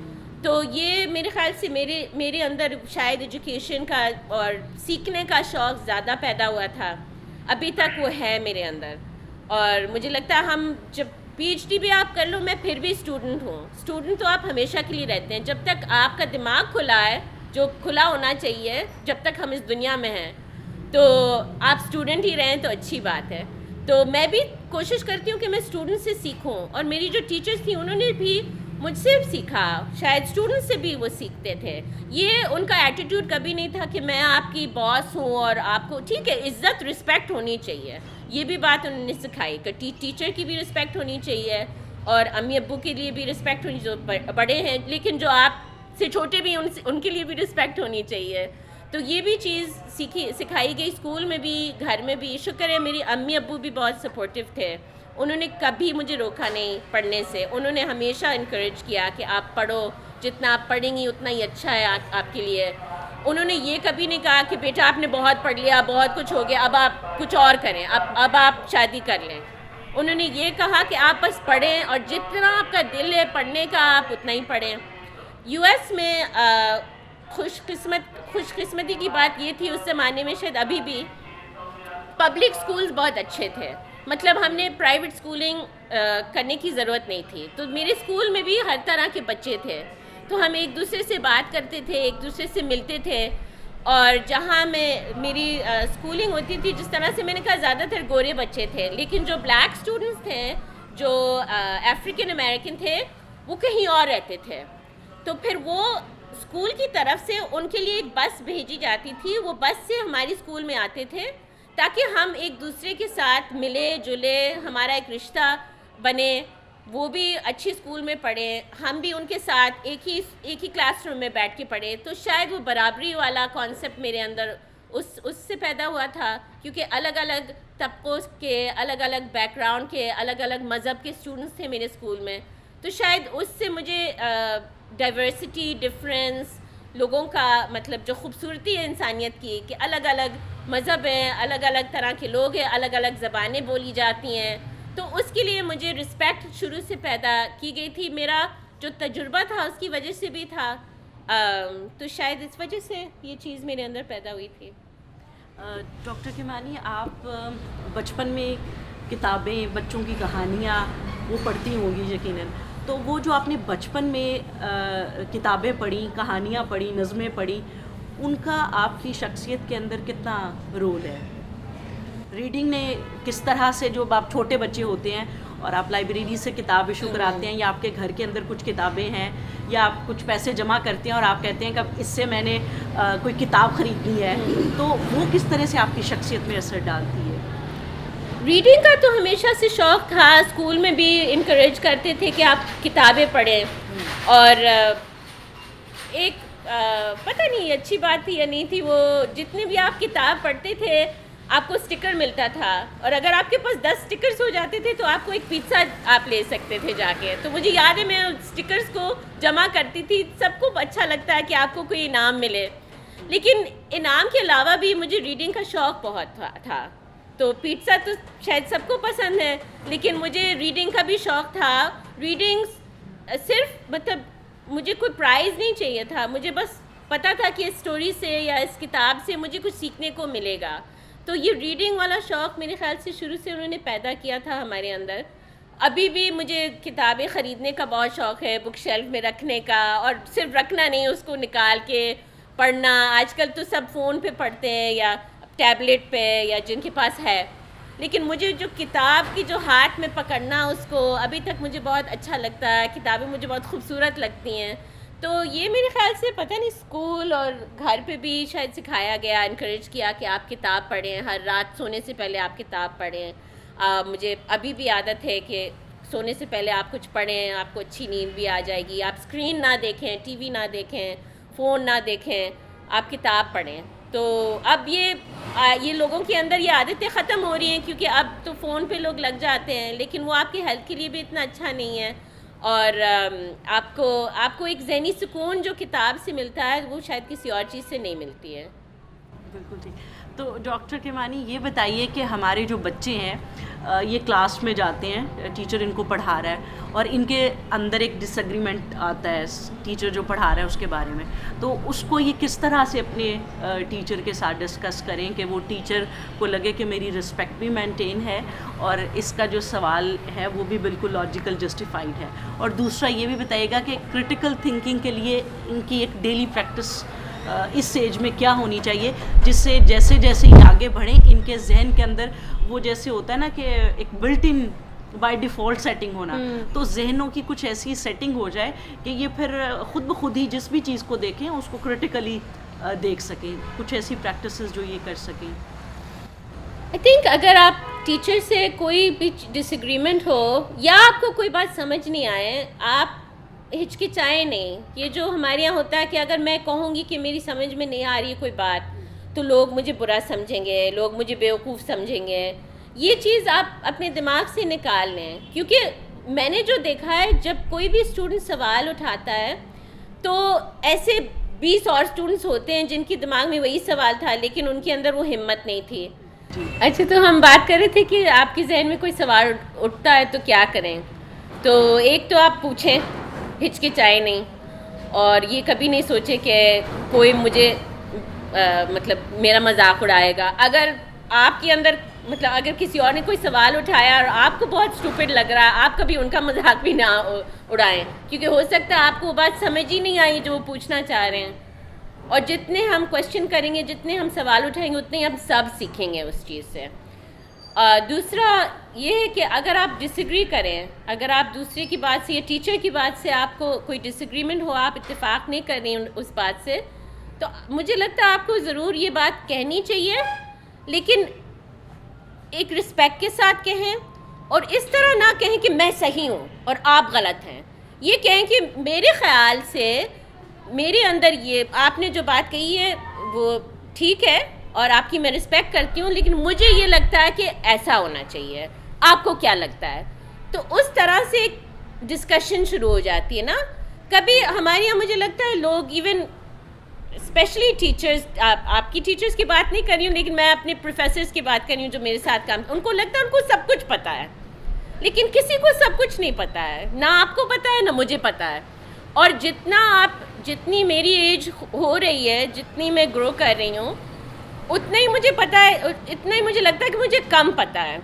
تو یہ میرے خیال سے میرے اندر شاید ایجوکیشن کا اور سیکھنے کا شوق زیادہ پیدا ہوا تھا، ابھی تک وہ ہے میرے اندر. اور مجھے لگتا ہے ہم جب PhD بھی آپ کر لو، میں پھر بھی اسٹوڈنٹ ہوں. اسٹوڈنٹ تو آپ ہمیشہ کے لیے رہتے ہیں. جب تک آپ کا دماغ کھلا ہے، جو کھلا ہونا چاہیے جب تک ہم اس دنیا میں ہیں، تو آپ اسٹوڈنٹ ہی رہیں تو اچھی بات ہے. تو میں بھی کوشش کرتی ہوں کہ میں اسٹوڈنٹ سے سیکھوں، اور میری جو ٹیچرس تھیں انہوں نے بھی مجھ سے سیکھا، شاید اسٹوڈنٹ سے بھی وہ سیکھتے تھے. یہ ان کا ایٹیٹیوڈ کبھی نہیں تھا کہ میں آپ کی باس ہوں اور آپ کو ٹھیک ہے، عزت رسپیکٹ ہونی چاہیے. یہ بھی بات انہوں نے سکھائی کہ ٹیچر کی بھی رسپیکٹ ہونی چاہیے، اور امی ابو کے لیے بھی رسپیکٹ ہونی، جو بڑے ہیں لیکن جو آپ سے چھوٹے بھی ان کے لیے بھی رسپیکٹ ہونی چاہیے. تو یہ بھی چیز سکھائی گئی اسکول میں بھی، گھر میں بھی. شکر ہے میری امی ابو بھی بہت سپورٹیو تھے، انہوں نے کبھی مجھے روکا نہیں پڑھنے سے. انہوں نے ہمیشہ انکریج کیا کہ آپ پڑھو، جتنا آپ پڑھیں گی اتنا ہی اچھا ہے آپ کے لیے. انہوں نے یہ کبھی نہیں کہا کہ بیٹا آپ نے بہت پڑھ لیا، بہت کچھ ہو گیا، اب آپ کچھ اور کریں، اب آپ شادی کر لیں. انہوں نے یہ کہا کہ آپ بس پڑھیں، اور جتنا آپ کا دل ہے پڑھنے کا آپ اتنا ہی پڑھیں. US میں خوش قسمتی کی بات یہ تھی اس زمانے میں، شاید ابھی بھی، پبلک اسکولز بہت اچھے تھے. مطلب ہم نے پرائیویٹ اسکولنگ کرنے کی ضرورت نہیں تھی. تو میرے اسکول میں بھی ہر طرح کے بچے تھے، تو ہم ایک دوسرے سے بات کرتے تھے، ایک دوسرے سے ملتے تھے. اور جہاں میری اسکولنگ ہوتی تھی، جس طرح سے میں نے کہا زیادہ تر گورے بچے تھے، لیکن جو بلیک اسٹوڈنٹس تھے، جو افریقن امریکن تھے، وہ کہیں اور رہتے تھے. تو پھر وہ اسکول کی طرف سے ان کے لیے ایک بس بھیجی جاتی تھی، وہ بس سے ہماری اسکول میں آتے تھے تاکہ ہم ایک دوسرے کے ساتھ ملے جلے، ہمارا ایک رشتہ بنے. وہ بھی اچھی اسکول میں پڑھے، ہم بھی ان کے ساتھ ایک ہی کلاس روم میں بیٹھ کے پڑھے. تو شاید وہ برابری والا کانسیپٹ میرے اندر اس سے پیدا ہوا تھا، کیونکہ الگ الگ طبقوں کے، الگ الگ بیک گراؤنڈ کے، الگ الگ مذہب کے اسٹوڈنٹس تھے میرے اسکول میں. تو شاید اس سے مجھے ڈائیورسٹی، ڈفرینس، لوگوں کا مطلب جو خوبصورتی ہے انسانیت کی، کہ الگ الگ مذہب ہیں، الگ الگ طرح کے لوگ ہیں، الگ الگ زبانیں بولی جاتی ہیں، تو اس کے لیے مجھے رسپیکٹ شروع سے پیدا کی گئی تھی. میرا جو تجربہ تھا اس کی وجہ سے بھی تھا، تو شاید اس وجہ سے یہ چیز میرے اندر پیدا ہوئی تھی. ڈاکٹر کیمانی، آپ بچپن میں کتابیں، بچوں کی کہانیاں وہ پڑھتی ہوں گی یقیناً. تو وہ جو آپ نے بچپن میں کتابیں پڑھیں، کہانیاں پڑھیں، نظمیں پڑھیں، ان کا آپ کی شخصیت کے اندر کتنا رول ہے؟ ریڈنگ نے کس طرح سے، جو آپ چھوٹے بچے ہوتے ہیں اور آپ لائبریری سے کتاب ایشو کراتے ہیں، یا آپ کے گھر کے اندر کچھ کتابیں ہیں، یا آپ کچھ پیسے جمع کرتے ہیں اور آپ کہتے ہیں کہ اب اس سے میں نے کوئی کتاب خریدنی ہے، تو وہ کس طرح سے آپ کی شخصیت میں اثر ڈالتی ہے؟ ریڈنگ کا تو ہمیشہ سے شوق تھا. اسکول میں بھی انکریج کرتے تھے کہ آپ کتابیں پڑھیں، اور ایک پتہ نہیں اچھی بات تھی یا نہیں تھی، وہ جتنے بھی آپ کتاب پڑھتے تھے آپ کو اسٹکر ملتا تھا، اور اگر آپ کے پاس 10 اسٹکرس ہو جاتے تھے تو آپ کو ایک پیزا آپ لے سکتے تھے جا کے. تو مجھے یاد ہے میں اسٹکرس کو جمع کرتی تھی. سب کو اچھا لگتا ہے کہ آپ کو کوئی انعام ملے، لیکن انعام کے علاوہ بھی مجھے ریڈنگ کا شوق بہت تھا. تو پیزا تو شاید سب کو پسند ہے، لیکن مجھے ریڈنگ کا بھی شوق تھا. ریڈنگ صرف مطلب مجھے کوئی پرائز نہیں چاہیے تھا، مجھے بس پتہ تھا کہ اس اسٹوری سے یا اس کتاب سے مجھے کچھ سیکھنے کو ملے گا. تو یہ ریڈنگ والا شوق میرے خیال سے شروع سے انہوں نے پیدا کیا تھا ہمارے اندر. ابھی بھی مجھے کتابیں خریدنے کا بہت شوق ہے، بک شیلف میں رکھنے کا، اور صرف رکھنا نہیں، اس کو نکال کے پڑھنا. آج کل تو سب فون پہ پڑھتے ہیں یا ٹیبلٹ پہ، یا جن کے پاس ہے، لیکن مجھے جو کتاب کی جو ہاتھ میں پکڑنا، اس کو ابھی تک مجھے بہت اچھا لگتا ہے. کتابیں مجھے بہت خوبصورت لگتی ہیں. تو یہ میرے خیال سے پتہ نہیں اسکول اور گھر پہ بھی شاید سکھایا گیا، انکریج کیا کہ آپ کتاب پڑھیں، ہر رات سونے سے پہلے آپ کتاب پڑھیں. مجھے ابھی بھی عادت ہے کہ سونے سے پہلے آپ کچھ پڑھیں، آپ کو اچھی نیند بھی آ جائے گی. آپ اسکرین نہ دیکھیں، ٹی وی نہ دیکھیں، فون نہ دیکھیں، آپ کتاب پڑھیں. تو اب یہ لوگوں کے اندر یہ عادتیں ختم ہو رہی ہیں، کیونکہ اب تو فون پہ لوگ لگ جاتے ہیں، لیکن وہ آپ کی ہیلتھ کے لیے بھی اتنا اچھا نہیں ہے. اور آپ کو ایک ذہنی سکون جو کتاب سے ملتا ہے، وہ شاید کسی اور چیز سے نہیں ملتی ہے. بالکل ٹھیک. تو ڈاکٹر کیمانی یہ بتائیے کہ ہمارے جو بچے ہیں یہ کلاس میں جاتے ہیں, ٹیچر ان کو پڑھا رہا ہے اور ان کے اندر ایک ڈس ایگریمنٹ آتا ہے ٹیچر جو پڑھا رہا ہے اس کے بارے میں, تو اس کو یہ کس طرح سے اپنے ٹیچر کے ساتھ ڈسکس کریں کہ وہ ٹیچر کو لگے کہ میری رسپیکٹ بھی مینٹین ہے اور اس کا جو سوال ہے وہ بھی بالکل لاجیکل جسٹیفائڈ ہے. اور دوسرا یہ بھی بتائیے گا کہ کرٹیکل تھنکنگ کے لیے ان کی ایک ڈیلی پریکٹس اس ایج میں کیا ہونی چاہیے, جس سے جیسے جیسے یہ آگے بڑھیں ان کے ذہن کے اندر وہ جیسے ہوتا ہے نا کہ ایک built in by default setting ہونا, تو ذہنوں کی کچھ ایسی سیٹنگ ہو جائے کہ یہ پھر خود بخود ہی جس بھی چیز کو دیکھیں اس کو کرٹیکلی دیکھ سکیں. کچھ ایسی پریکٹسز جو یہ کر سکیں. آئی تھنک اگر آپ ٹیچر سے کوئی بھی ڈس ایگریمنٹ ہو یا آپ کو کوئی بات سمجھ نہیں آئے, آپ ہچکچائیں نہیں. یہ جو ہمارے یہاں ہوتا ہے کہ اگر میں کہوں گی کہ میری سمجھ میں نہیں آ رہی ہے کوئی بات تو لوگ مجھے برا سمجھیں گے, لوگ مجھے بیوقوف سمجھیں گے. یہ چیز آپ اپنے دماغ سے نکال لیں, کیونکہ میں نے جو دیکھا ہے جب کوئی بھی اسٹوڈنٹ سوال اٹھاتا ہے تو ایسے 20 اور اسٹوڈنٹس ہوتے ہیں جن کے دماغ میں وہی سوال تھا لیکن ان کے اندر وہ ہمت نہیں تھی. اچھا, تو ہم بات کر رہے تھے کہ آپ کے ذہن میں کوئی سوال اٹھتا ہے تو کیا کریں. تو ایک تو آپ پوچھیں, ہچکچائیں نہیں, اور یہ کبھی نہیں سوچے کہ کوئی مجھے مطلب میرا مذاق اڑائے گا. اگر آپ کے اندر مطلب اگر کسی اور نے کوئی سوال اٹھایا اور آپ کو بہت اسٹوپڈ لگ رہا ہے, آپ کبھی ان کا مذاق بھی نہ اڑائیں, کیونکہ ہو سکتا ہے آپ کو وہ بات سمجھ ہی نہیں آئی جو وہ پوچھنا چاہ رہے ہیں. اور جتنے ہم کوشچن کریں گے, جتنے ہم سوال اٹھائیں گے, اتنے ہم سب سیکھیں گے اس چیز سے. دوسرا یہ ہے کہ اگر آپ ڈس ایگری کریں, اگر آپ دوسرے کی بات سے یا ٹیچر کی بات سے آپ کو کوئی ڈس ایگریمنٹ ہو, آپ اتفاق نہیں کر رہی ہیں اس بات سے, تو مجھے لگتا ہے آپ کو ضرور یہ بات کہنی چاہیے, لیکن ایک رسپیکٹ کے ساتھ کہیں, اور اس طرح نہ کہیں کہ میں صحیح ہوں اور آپ غلط ہیں. یہ کہیں کہ میرے خیال سے میرے اندر یہ آپ نے جو بات کہی ہے وہ ٹھیک ہے اور آپ کی میں رسپیکٹ کرتی ہوں, لیکن مجھے یہ لگتا ہے کہ ایسا ہونا چاہیے, آپ کو کیا لگتا ہے. تو اس طرح سے ایک ڈسکشن شروع ہو جاتی ہے نا. کبھی ہمارے یہاں مجھے لگتا ہے لوگ ایون اسپیشلی ٹیچرز, آپ کی ٹیچرز کی بات نہیں کر رہی ہوں لیکن میں اپنے پروفیسرز کی بات کر رہی ہوں جو میرے ساتھ کام, ان کو لگتا ہے ان کو سب کچھ پتہ ہے, لیکن کسی کو سب کچھ نہیں پتہ ہے. نہ آپ کو پتہ ہے نہ مجھے پتہ ہے. اور جتنی میری ایج ہو رہی ہے, جتنی میں گرو کر رہی ہوں, اتنا ہی مجھے پتہ ہے, اتنا ہی مجھے لگتا ہے کہ مجھے کم پتہ ہے.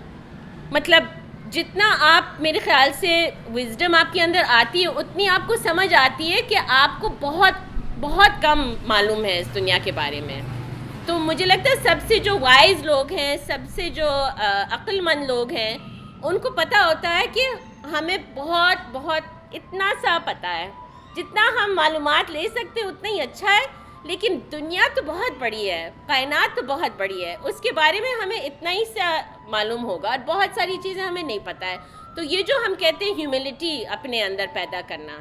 مطلب جتنا آپ میرے خیال سے وزڈم آپ کے اندر آتی ہے, اتنی آپ کو سمجھ آتی ہے کہ آپ کو بہت بہت کم معلوم ہے اس دنیا کے بارے میں. تو مجھے لگتا ہے سب سے جو وائز لوگ ہیں, سب سے جو عقل مند لوگ ہیں, ان کو پتہ ہوتا ہے کہ ہمیں بہت بہت اتنا سا پتہ ہے, جتنا ہم معلومات لے سکتے ہیں اتنا ہی اچھا ہے. لیکن دنیا تو بہت بڑی ہے, کائنات تو بہت بڑی ہے, اس کے بارے میں ہمیں اتنا ہی سا معلوم ہوگا اور بہت ساری چیزیں ہمیں نہیں پتہ ہے. تو یہ جو ہم کہتے ہیں ہیوملٹی اپنے اندر پیدا کرنا,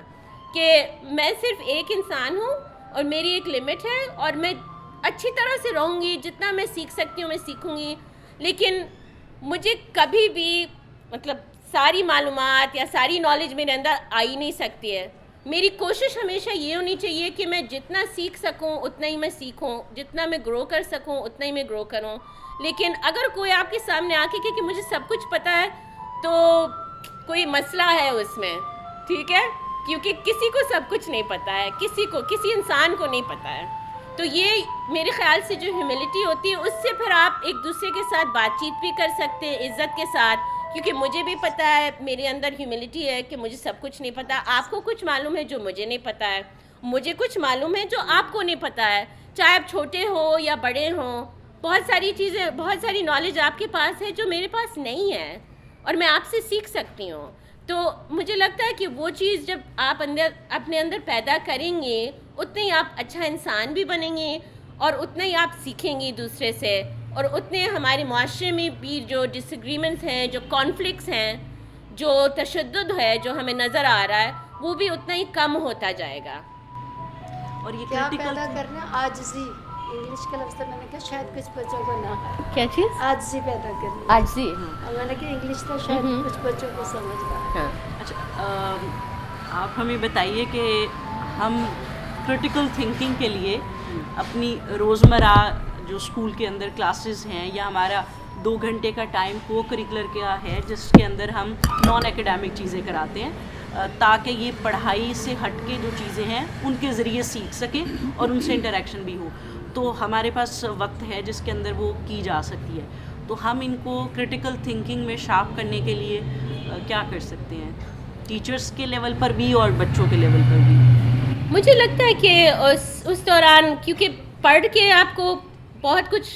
کہ میں صرف ایک انسان ہوں اور میری ایک لمٹ ہے اور میں اچھی طرح سے رہوں گی, جتنا میں سیکھ سکتی ہوں میں سیکھوں گی, لیکن مجھے کبھی بھی مطلب ساری معلومات یا ساری نالج میرے اندر آ ہی نہیں سکتی ہے. میری کوشش ہمیشہ یہ ہونی چاہیے کہ میں جتنا سیکھ سکوں اتنا ہی میں سیکھوں, جتنا میں گرو کر سکوں اتنا ہی میں گرو کروں. لیکن اگر کوئی آپ کے سامنے آ کے کہ مجھے سب کچھ پتہ ہے تو کوئی مسئلہ ہے اس میں, ٹھیک ہے, کیونکہ کسی کو سب کچھ نہیں پتہ ہے, کسی انسان کو نہیں پتہ ہے. تو یہ میرے خیال سے جو ہیوملٹی ہوتی ہے, اس سے پھر آپ ایک دوسرے کے ساتھ بات چیت بھی کر سکتے ہیں عزت کے ساتھ, کیونکہ مجھے بھی پتہ ہے, میرے اندر ہیوملٹی ہے کہ مجھے سب کچھ نہیں پتہ. آپ کو کچھ معلوم ہے جو مجھے نہیں پتہ ہے, مجھے کچھ معلوم ہے جو آپ کو نہیں پتہ ہے, چاہے آپ چھوٹے ہو یا بڑے ہوں. بہت ساری چیزیں, بہت ساری نالج آپ کے پاس ہے جو میرے پاس نہیں ہے, اور میں آپ سے سیکھ سکتی ہوں. تو مجھے لگتا ہے کہ وہ چیز جب آپ اپنے اندر پیدا کریں گے, اتنے ہی آپ اچھا انسان بھی بنیں گے اور اتنا ہی آپ سیکھیں گے دوسرے سے, اور اتنے ہمارے معاشرے میں بھی جو ڈس ایگریمنٹس ہیں, جو کانفلکٹس ہیں, جو تشدد ہے جو ہمیں نظر آ رہا ہے, وہ بھی اتنا ہی کم ہوتا جائے گا. اور یہ کیا پیدا کرنا, عاجزی, انگلش کا لفظ میں نے کہا شاید کچھ بچوں کو نہ, کیا چیز, عاجزی پیدا کرنی, عاجزی. میں نے کہا انگلش تو شاید کچھ بچوں کو سمجھ رہا ہے. اچھا, آپ ہمیں بتائیے کہ ہم کرٹیکل تھنکنگ کے لیے اپنی روزمرہ جو اسکول کے اندر کلاسز ہیں یا ہمارا 2 گھنٹے کا ٹائم کو کریکولر کا ہے جس کے اندر ہم نان ایکیڈیمک چیزیں کراتے ہیں تاکہ یہ پڑھائی سے ہٹ کے جو چیزیں ہیں ان کے ذریعے سیکھ سکیں اور ان سے انٹریکشن بھی ہو. تو ہمارے پاس وقت ہے جس کے اندر وہ کی جا سکتی ہے. تو ہم ان کو کرٹیکل تھنکنگ میں شارپ کرنے کے لیے کیا کر سکتے ہیں ٹیچرز کے لیول پر بھی اور بچوں کے لیول پر بھی؟ مجھے لگتا ہے کہ اس دوران کیونکہ پڑھ کے آپ کو بہت کچھ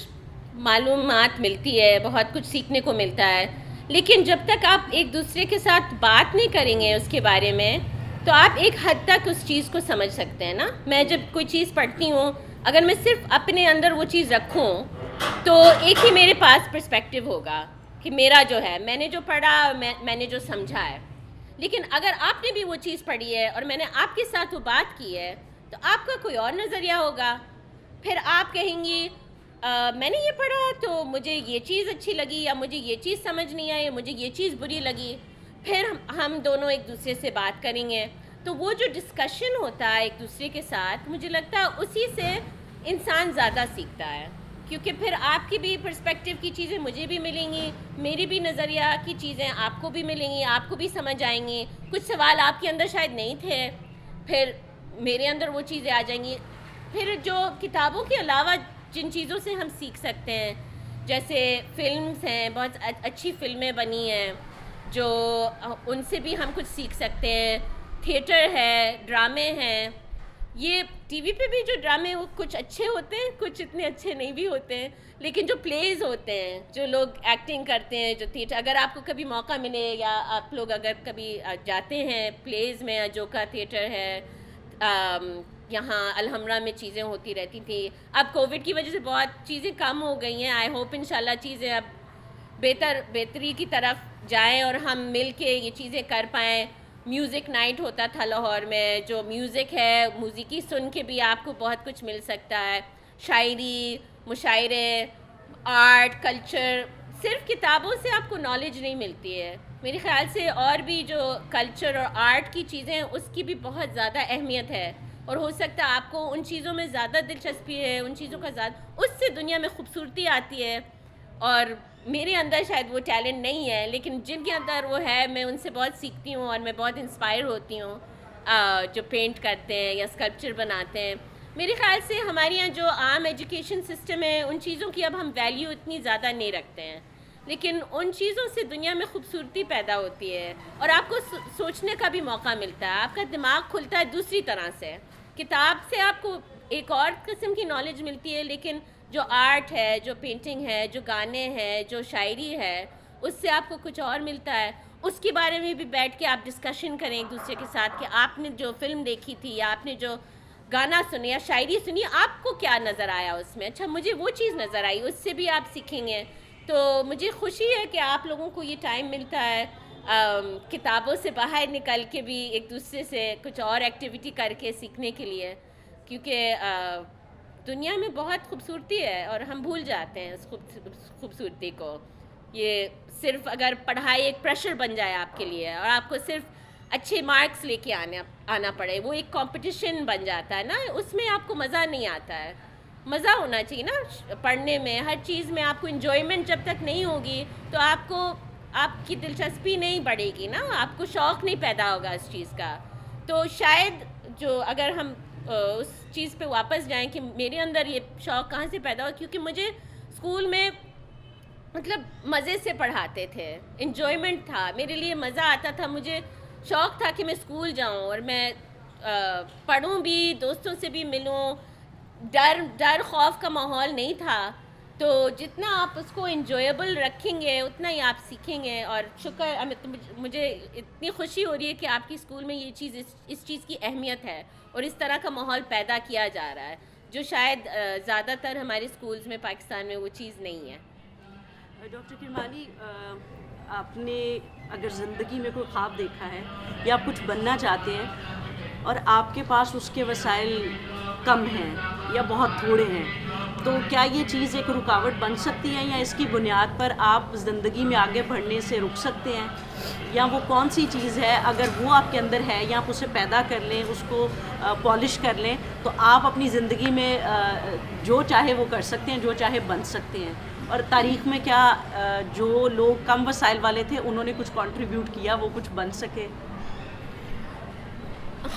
معلومات ملتی ہے, بہت کچھ سیکھنے کو ملتا ہے, لیکن جب تک آپ ایک دوسرے کے ساتھ بات نہیں کریں گے اس کے بارے میں تو آپ ایک حد تک اس چیز کو سمجھ سکتے ہیں نا. میں جب کوئی چیز پڑھتی ہوں, اگر میں صرف اپنے اندر وہ چیز رکھوں تو ایک ہی میرے پاس پرسپیکٹیو ہوگا کہ میرا جو ہے میں نے جو پڑھا, میں نے جو سمجھا ہے. لیکن اگر آپ نے بھی وہ چیز پڑھی ہے اور میں نے آپ کے ساتھ وہ بات کی ہے تو آپ کا کوئی اور نظریہ ہوگا. پھر آپ کہیں گی میں نے یہ پڑھا تو مجھے یہ چیز اچھی لگی, یا مجھے یہ چیز سمجھ نہیں آئی, مجھے یہ چیز بری لگی. پھر ہم دونوں ایک دوسرے سے بات کریں گے. تو وہ جو ڈسکشن ہوتا ہے ایک دوسرے کے ساتھ, مجھے لگتا ہے اسی سے انسان زیادہ سیکھتا ہے, کیونکہ پھر آپ کی بھی پرسپیکٹیو کی چیزیں مجھے بھی ملیں گی, میری بھی نظریہ کی چیزیں آپ کو بھی ملیں گی, آپ کو بھی سمجھ آئیں گی. کچھ سوال آپ کے اندر شاید نہیں تھے, پھر میرے اندر وہ چیزیں آ جائیں گی. پھر جو کتابوں کے علاوہ جن چیزوں سے ہم سیکھ سکتے ہیں, جیسے فلمز ہیں, بہت اچھی فلمیں بنی ہیں جو ان سے بھی ہم کچھ سیکھ سکتے ہیں. تھیٹر ہے, ڈرامے ہیں. یہ ٹی وی پہ بھی جو ڈرامے وہ کچھ اچھے ہوتے ہیں, کچھ اتنے اچھے نہیں بھی ہوتے ہیں, لیکن جو پلیز ہوتے ہیں, جو لوگ ایکٹنگ کرتے ہیں, جو تھیٹر, اگر آپ کو کبھی موقع ملے یا آپ لوگ اگر کبھی جاتے ہیں پلیز میں, اجوکا تھیٹر ہے, یہاں الحمرا میں چیزیں ہوتی رہتی تھیں. اب کووڈ کی وجہ سے بہت چیزیں کم ہو گئی ہیں. آئی ہوپ انشاءاللہ چیزیں اب بہتری کی طرف جائیں اور ہم مل کے یہ چیزیں کر پائیں. میوزک نائٹ ہوتا تھا لاہور میں, جو میوزک ہے موسیقی سن کے بھی آپ کو بہت کچھ مل سکتا ہے. شاعری, مشاعرے, آرٹ, کلچر. صرف کتابوں سے آپ کو نالج نہیں ملتی ہے, میرے خیال سے اور بھی جو کلچر اور آرٹ کی چیزیں ہیں اس کی بھی بہت زیادہ اہمیت ہے, اور ہو سکتا ہے آپ کو ان چیزوں میں زیادہ دلچسپی ہے, ان چیزوں کا زیادہ, اس سے دنیا میں خوبصورتی آتی ہے. اور میرے اندر شاید وہ ٹیلنٹ نہیں ہے, لیکن جن کے اندر وہ ہے میں ان سے بہت سیکھتی ہوں اور میں بہت انسپائر ہوتی ہوں, جو پینٹ کرتے ہیں یا اسکلپچر بناتے ہیں. میرے خیال سے ہمارے یہاں جو عام ایجوکیشن سسٹم ہے ان چیزوں کی اب ہم ویلیو اتنی زیادہ نہیں رکھتے ہیں, لیکن ان چیزوں سے دنیا میں خوبصورتی پیدا ہوتی ہے اور آپ کو سوچنے کا بھی موقع ملتا ہے, آپ کا دماغ کھلتا ہے دوسری طرح سے. کتاب سے آپ کو ایک اور قسم کی نالج ملتی ہے, لیکن جو آرٹ ہے, جو پینٹنگ ہے, جو گانے ہیں, جو شاعری ہے, اس سے آپ کو کچھ اور ملتا ہے. اس کے بارے میں بھی بیٹھ کے آپ ڈسکشن کریں ایک دوسرے کے ساتھ کہ آپ نے جو فلم دیکھی تھی یا آپ نے جو گانا سنی یا شاعری سنی, آپ کو کیا نظر آیا اس میں, اچھا مجھے وہ چیز نظر آئی, اس سے بھی آپ سیکھیں گے. تو مجھے خوشی ہے کہ آپ لوگوں کو یہ ٹائم ملتا ہے کتابوں سے باہر نکل کے بھی ایک دوسرے سے کچھ اور ایکٹیویٹی کر کے سیکھنے کے لیے, کیونکہ دنیا میں بہت خوبصورتی ہے اور ہم بھول جاتے ہیں اس خوبصورتی کو. یہ صرف اگر پڑھائی ایک پریشر بن جائے آپ کے لیے اور آپ کو صرف اچھے مارکس لے کے آنا پڑے, وہ ایک کمپٹیشن بن جاتا ہے نا, اس میں آپ کو مزہ نہیں آتا ہے. مزہ ہونا چاہیے نا پڑھنے میں, ہر چیز میں آپ کو انجوائمنٹ جب تک نہیں ہوگی تو آپ کی دلچسپی نہیں بڑھے گی نا, آپ کو شوق نہیں پیدا ہوگا اس چیز کا. تو شاید جو اگر ہم اس چیز پہ واپس جائیں کہ میرے اندر یہ شوق کہاں سے پیدا ہوا, کیونکہ مجھے اسکول میں مطلب مزے سے پڑھاتے تھے, انجوائمنٹ تھا, میرے لیے مزہ آتا تھا, مجھے شوق تھا کہ میں اسکول جاؤں اور میں پڑھوں بھی, دوستوں سے بھی ملوں. ڈر خوف کا ماحول نہیں تھا. تو جتنا آپ اس کو انجوائبل رکھیں گے اتنا ہی آپ سیکھیں گے. اور شکر, مجھے اتنی خوشی ہو رہی ہے کہ آپ کی اسکول میں یہ چیز اس چیز کی اہمیت ہے اور اس طرح کا ماحول پیدا کیا جا رہا ہے, جو شاید زیادہ تر ہمارے اسکولز میں پاکستان میں وہ چیز نہیں ہے. ڈاکٹر کرمانی, آپ نے اگر زندگی میں کوئی خواب دیکھا ہے یا آپ کچھ بننا چاہتے ہیں اور آپ کے پاس اس کے وسائل کم ہیں یا بہت تھوڑے ہیں، تو کیا یہ چیز ایک رکاوٹ بن سکتی ہے، یا اس کی بنیاد پر آپ زندگی میں آگے بڑھنے سے رک سکتے ہیں؟ یا وہ کون سی چیز ہے اگر وہ آپ کے اندر ہے یا آپ اسے پیدا کر لیں، اس کو پالش کر لیں، تو آپ اپنی زندگی میں جو چاہے وہ کر سکتے ہیں، جو چاہے بن سکتے ہیں؟ اور تاریخ میں کیا جو لوگ کم وسائل والے تھے انہوں نے کچھ کنٹریبیوٹ کیا، وہ کچھ بن سکے؟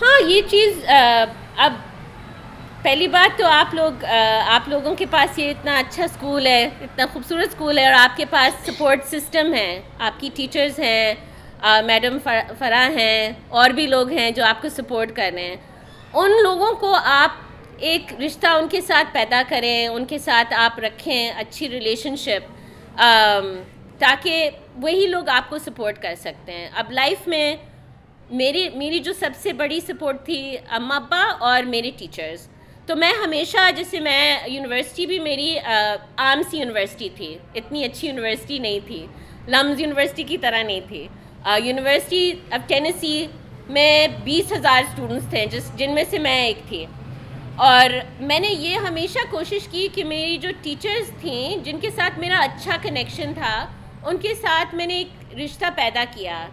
ہاں، یہ چیز اب پہلی بات تو آپ لوگوں کے پاس یہ اتنا اچھا اسکول ہے، اتنا خوبصورت اسکول ہے، اور آپ کے پاس سپورٹ سسٹم ہے، آپ کی ٹیچرز ہیں، میڈم فرح ہیں، اور بھی لوگ ہیں جو آپ کو سپورٹ کر رہے ہیں. ان لوگوں کو آپ ایک رشتہ ان کے ساتھ پیدا کریں، ان کے ساتھ آپ رکھیں اچھی ریلیشن شپ، تاکہ وہی لوگ آپ کو سپورٹ کر سکتے ہیں. اب لائف میں میری جو سب سے بڑی سپورٹ تھی اماں ابا اور میرے ٹیچرز. تو میں ہمیشہ، جیسے میں یونیورسٹی بھی میری عام سی یونیورسٹی تھی، اتنی اچھی یونیورسٹی نہیں تھی، لمز یونیورسٹی کی طرح نہیں تھی. یونیورسٹی آف ٹینیسی میں 20,000 اسٹوڈنٹس تھے، جن میں سے میں ایک تھی. اور میں نے یہ ہمیشہ کوشش کی کہ میری جو ٹیچرز تھیں جن کے ساتھ میرا اچھا کنیکشن تھا، ان کے ساتھ میں نے ایک رشتہ پیدا کیا.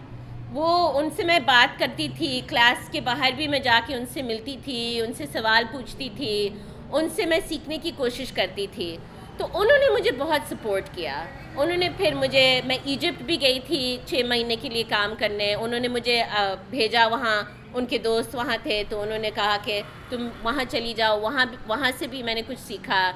وہ ان سے میں بات کرتی تھی، کلاس کے باہر بھی میں جا کے ان سے ملتی تھی، ان سے سوال پوچھتی تھی، ان سے میں سیکھنے کی کوشش کرتی تھی. تو انہوں نے مجھے بہت سپورٹ کیا. انہوں نے پھر میں ایجپٹ بھی گئی تھی 6 مہینے کے لیے کام کرنے. انہوں نے مجھے بھیجا وہاں، ان کے دوست وہاں تھے تو انہوں نے کہا کہ تم وہاں چلی جاؤ. وہاں سے بھی میں نے کچھ سیکھا.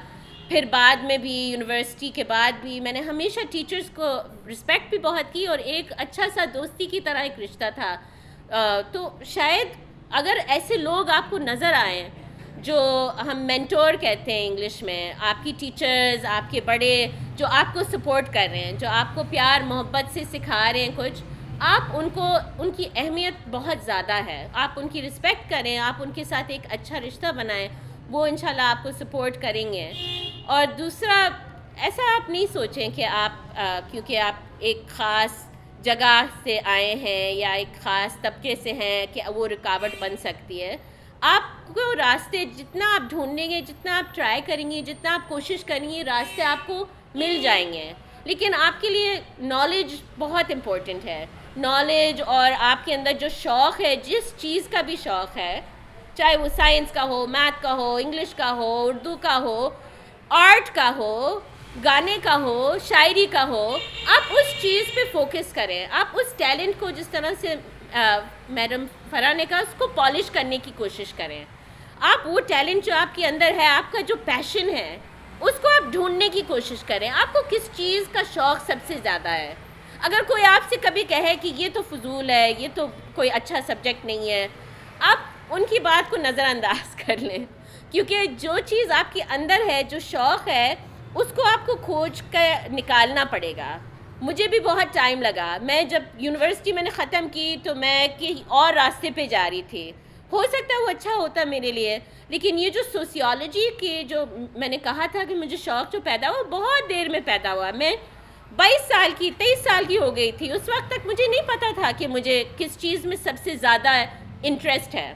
پھر بعد میں بھی یونیورسٹی کے بعد بھی میں نے ہمیشہ ٹیچرز کو رسپیکٹ بھی بہت کی، اور ایک اچھا سا دوستی کی طرح ایک رشتہ تھا. تو شاید اگر ایسے لوگ آپ کو نظر آئیں جو ہم مینٹور کہتے ہیں انگلش میں، آپ کی ٹیچرز، آپ کے بڑے جو آپ کو سپورٹ کر رہے ہیں، جو آپ کو پیار محبت سے سکھا رہے ہیں کچھ، آپ ان کی اہمیت بہت زیادہ ہے. آپ ان کی رسپیکٹ کریں، آپ ان کے ساتھ ایک اچھا رشتہ بنائیں، وہ انشاءاللہ آپ کو سپورٹ کریں گے. اور دوسرا، ایسا آپ نہیں سوچیں کہ آپ کیونکہ آپ ایک خاص جگہ سے آئے ہیں یا ایک خاص طبقے سے ہیں کہ وہ رکاوٹ بن سکتی ہے. آپ کو راستے جتنا آپ ڈھونڈیں گے، جتنا آپ ٹرائی کریں گے، جتنا آپ کوشش کریں گے، راستے آپ کو مل جائیں گے. لیکن آپ کے لیے نالج بہت امپورٹنٹ ہے. نالج اور آپ کے اندر جو شوق ہے، جس چیز کا بھی شوق ہے، چاہے وہ سائنس کا ہو، میتھ کا ہو، انگلش کا ہو، اردو کا ہو، آرٹ کا ہو، گانے کا ہو، شاعری کا ہو، آپ اس چیز پہ فوکس کریں. آپ اس ٹیلنٹ کو، جس طرح سے میڈم فرح نے کہا، اس کو پالش کرنے کی کوشش کریں. آپ وہ ٹیلنٹ جو آپ کے اندر ہے، آپ کا جو پیشن ہے، اس کو آپ ڈھونڈنے کی کوشش کریں. آپ کو کس چیز کا شوق سب سے زیادہ ہے؟ اگر کوئی آپ سے کبھی کہے کہ یہ تو فضول ہے، یہ تو کوئی اچھا سبجیکٹ نہیں ہے، آپ ان کی بات کو نظر انداز کر لیں. کیونکہ جو چیز آپ کے اندر ہے، جو شوق ہے، اس کو آپ کو کھوج کر نکالنا پڑے گا. مجھے بھی بہت ٹائم لگا. میں جب یونیورسٹی میں نے ختم کی تو میں کہیں اور راستے پہ جا رہی تھی. ہو سکتا ہے وہ اچھا ہوتا میرے لیے، لیکن یہ جو سوسیالوجی کی جو میں نے کہا تھا کہ مجھے شوق جو پیدا ہوا، بہت دیر میں پیدا ہوا. میں 22 سال کی، 23 سال کی ہو گئی تھی. اس وقت تک مجھے نہیں پتا تھا کہ مجھے کس چیز میں سب سے زیادہ انٹرسٹ ہے.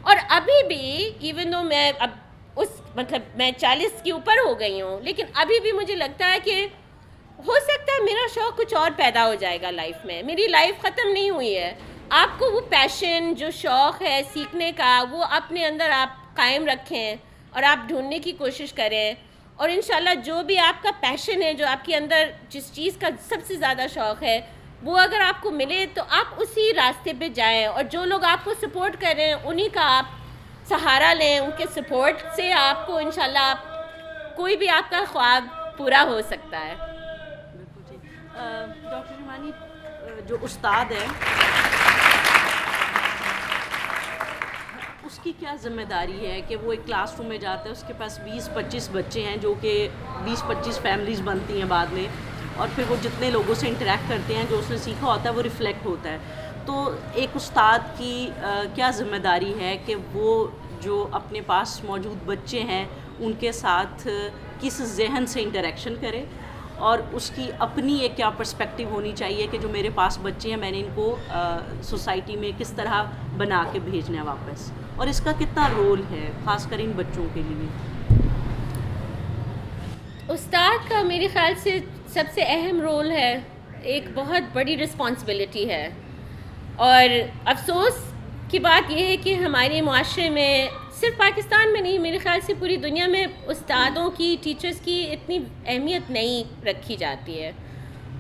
اور ابھی بھی ایون دو میں اب میں 40 کے اوپر ہو گئی ہوں، لیکن ابھی بھی مجھے لگتا ہے کہ ہو سکتا ہے میرا شوق کچھ اور پیدا ہو جائے گا لائف میں. میری لائف ختم نہیں ہوئی ہے. آپ کو وہ پیشن، جو شوق ہے سیکھنے کا، وہ اپنے اندر آپ قائم رکھیں اور آپ ڈھونڈنے کی کوشش کریں. اور انشاءاللہ جو بھی آپ کا پیشن ہے، جو آپ کے اندر جس چیز کا سب سے زیادہ شوق ہے، وہ اگر آپ کو ملے تو آپ اسی راستے پہ جائیں. اور جو لوگ آپ کو سپورٹ کر رہے ہیں، انہی کا آپ سہارا لیں. ان کے سپورٹ سے آپ کو انشاءاللہ کوئی بھی آپ کا خواب پورا ہو سکتا ہے. بالکل ٹھیک. ڈاکٹر شیمانی، جو استاد ہے اس کی کیا ذمہ داری ہے کہ وہ ایک کلاس روم میں جاتا ہے، اس کے پاس 20-25 بچے ہیں، جو کہ 20-25 فیملیز بنتی ہیں بعد میں، اور پھر وہ جتنے لوگوں سے انٹریکٹ کرتے ہیں، جو اس نے سیکھا ہوتا ہے وہ ریفلیکٹ ہوتا ہے. تو ایک استاد کی کیا ذمہ داری ہے کہ وہ جو اپنے پاس موجود بچے ہیں ان کے ساتھ کس ذہن سے انٹریکشن کرے، اور اس کی اپنی ایک کیا پرسپیکٹیو ہونی چاہیے کہ جو میرے پاس بچے ہیں میں نے ان کو سوسائٹی میں کس طرح بنا کے بھیجنا ہے واپس, اور اس کا کتنا رول ہے خاص کر ان بچوں کے لیے. استاد کا میرے خیال سے سب سے اہم رول ہے, ایک بہت بڑی رسپانسبلٹی ہے, اور افسوس کی بات یہ ہے کہ ہمارے معاشرے میں صرف پاکستان میں نہیں, میرے خیال سے پوری دنیا میں استادوں کی, ٹیچرز کی اتنی اہمیت نہیں رکھی جاتی ہے.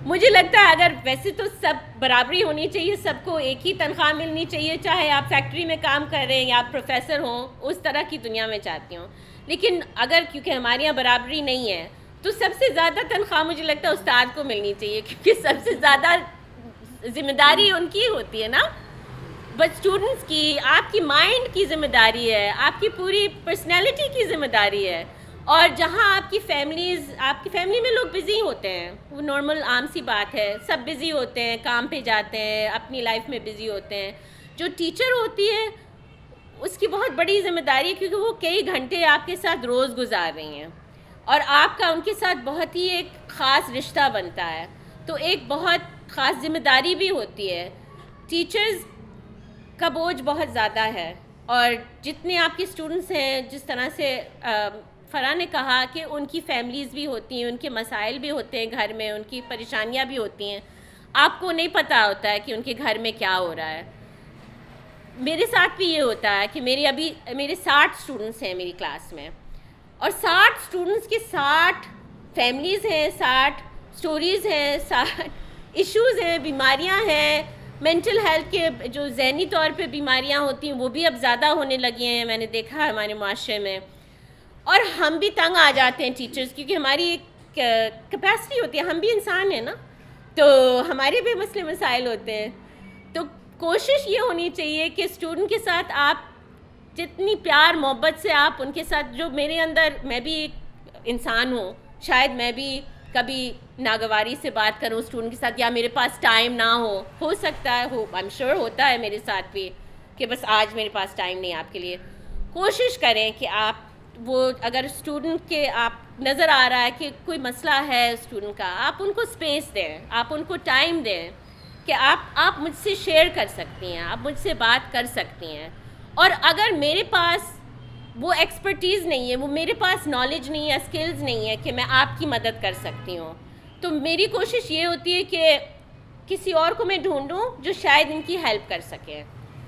مجھے لگتا ہے اگر ویسے تو سب برابری ہونی چاہیے, سب کو ایک ہی تنخواہ ملنی چاہیے, چاہے آپ فیکٹری میں کام کر رہے ہیں یا آپ پروفیسر ہوں, اس طرح کی دنیا میں چاہتی ہوں. لیکن اگر کیونکہ ہمارے یہاں برابری نہیں ہے تو سب سے زیادہ تنخواہ مجھے لگتا ہے استاد کو ملنی چاہیے, کیونکہ سب سے زیادہ ذمہ داری ان کی ہوتی ہے نا, بٹ اسٹوڈنٹس کی, آپ کی مائنڈ کی ذمہ داری ہے, آپ کی پوری پرسنالٹی کی ذمہ داری ہے. اور جہاں آپ کی فیملی میں لوگ بزی ہوتے ہیں, وہ نارمل عام سی بات ہے, سب بزی ہوتے ہیں, کام پہ جاتے ہیں, اپنی لائف میں بزی ہوتے ہیں. جو ٹیچر ہوتی ہے اس کی بہت بڑی ذمہ داری ہے, کیونکہ وہ کئی گھنٹے آپ کے ساتھ روز گزار رہی ہیں اور آپ کا ان کے ساتھ بہت ہی ایک خاص رشتہ بنتا ہے, تو ایک بہت خاص ذمہ داری بھی ہوتی ہے. ٹیچرز کا بوجھ بہت زیادہ ہے, اور جتنے آپ کے اسٹوڈنٹس ہیں, جس طرح سے فرح نے کہا کہ ان کی فیملیز بھی ہوتی ہیں, ان کے مسائل بھی ہوتے ہیں گھر میں, ان کی پریشانیاں بھی ہوتی ہیں, آپ کو نہیں پتہ ہوتا ہے کہ ان کے گھر میں کیا ہو رہا ہے. میرے ساتھ بھی یہ ہوتا ہے کہ میرے 60 اسٹوڈنٹس ہیں میری کلاس میں, اور 60 اسٹوڈنٹس کے 60 فیملیز ہیں, 60 اسٹوریز ہیں, 60 ایشوز ہیں, بیماریاں ہیں. مینٹل ہیلتھ کے جو ذہنی طور پہ بیماریاں ہوتی ہیں وہ بھی اب زیادہ ہونے لگی ہیں, میں نے دیکھا ہے ہمارے معاشرے میں. اور ہم بھی تنگ آ جاتے ہیں ٹیچرز, کیونکہ ہماری ایک کیپیسٹی ہوتی ہے, ہم بھی انسان ہیں نا, تو ہمارے بھی مسئلے مسائل ہوتے ہیں. تو کوشش یہ ہونی چاہیے کہ اسٹوڈنٹ کے ساتھ آپ جتنی پیار محبت سے آپ ان کے ساتھ, جو میرے اندر, میں بھی ایک انسان ہوں, شاید میں بھی کبھی ناگواری سے بات کروں اسٹوڈنٹ کے ساتھ, یا میرے پاس ٹائم نہ ہو سکتا ہے, آئی ایم شیور ہوتا ہے میرے ساتھ بھی کہ بس آج میرے پاس ٹائم نہیں آپ کے لیے. کوشش کریں کہ آپ وہ, اگر اسٹوڈنٹ کے آپ نظر آ رہا ہے کہ کوئی مسئلہ ہے اسٹوڈنٹ کا, آپ ان کو اسپیس دیں, آپ ان کو ٹائم دیں کہ آپ مجھ سے شیئر کر سکتی ہیں, آپ مجھ سے بات کر سکتی ہیں. اور اگر میرے پاس وہ ایکسپرٹیز نہیں ہے, وہ میرے پاس نالج نہیں ہے, اسکلز نہیں ہے کہ میں آپ کی مدد کر سکتی ہوں, تو میری کوشش یہ ہوتی ہے کہ کسی اور کو میں ڈھونڈوں جو شاید ان کی ہیلپ کر سکے.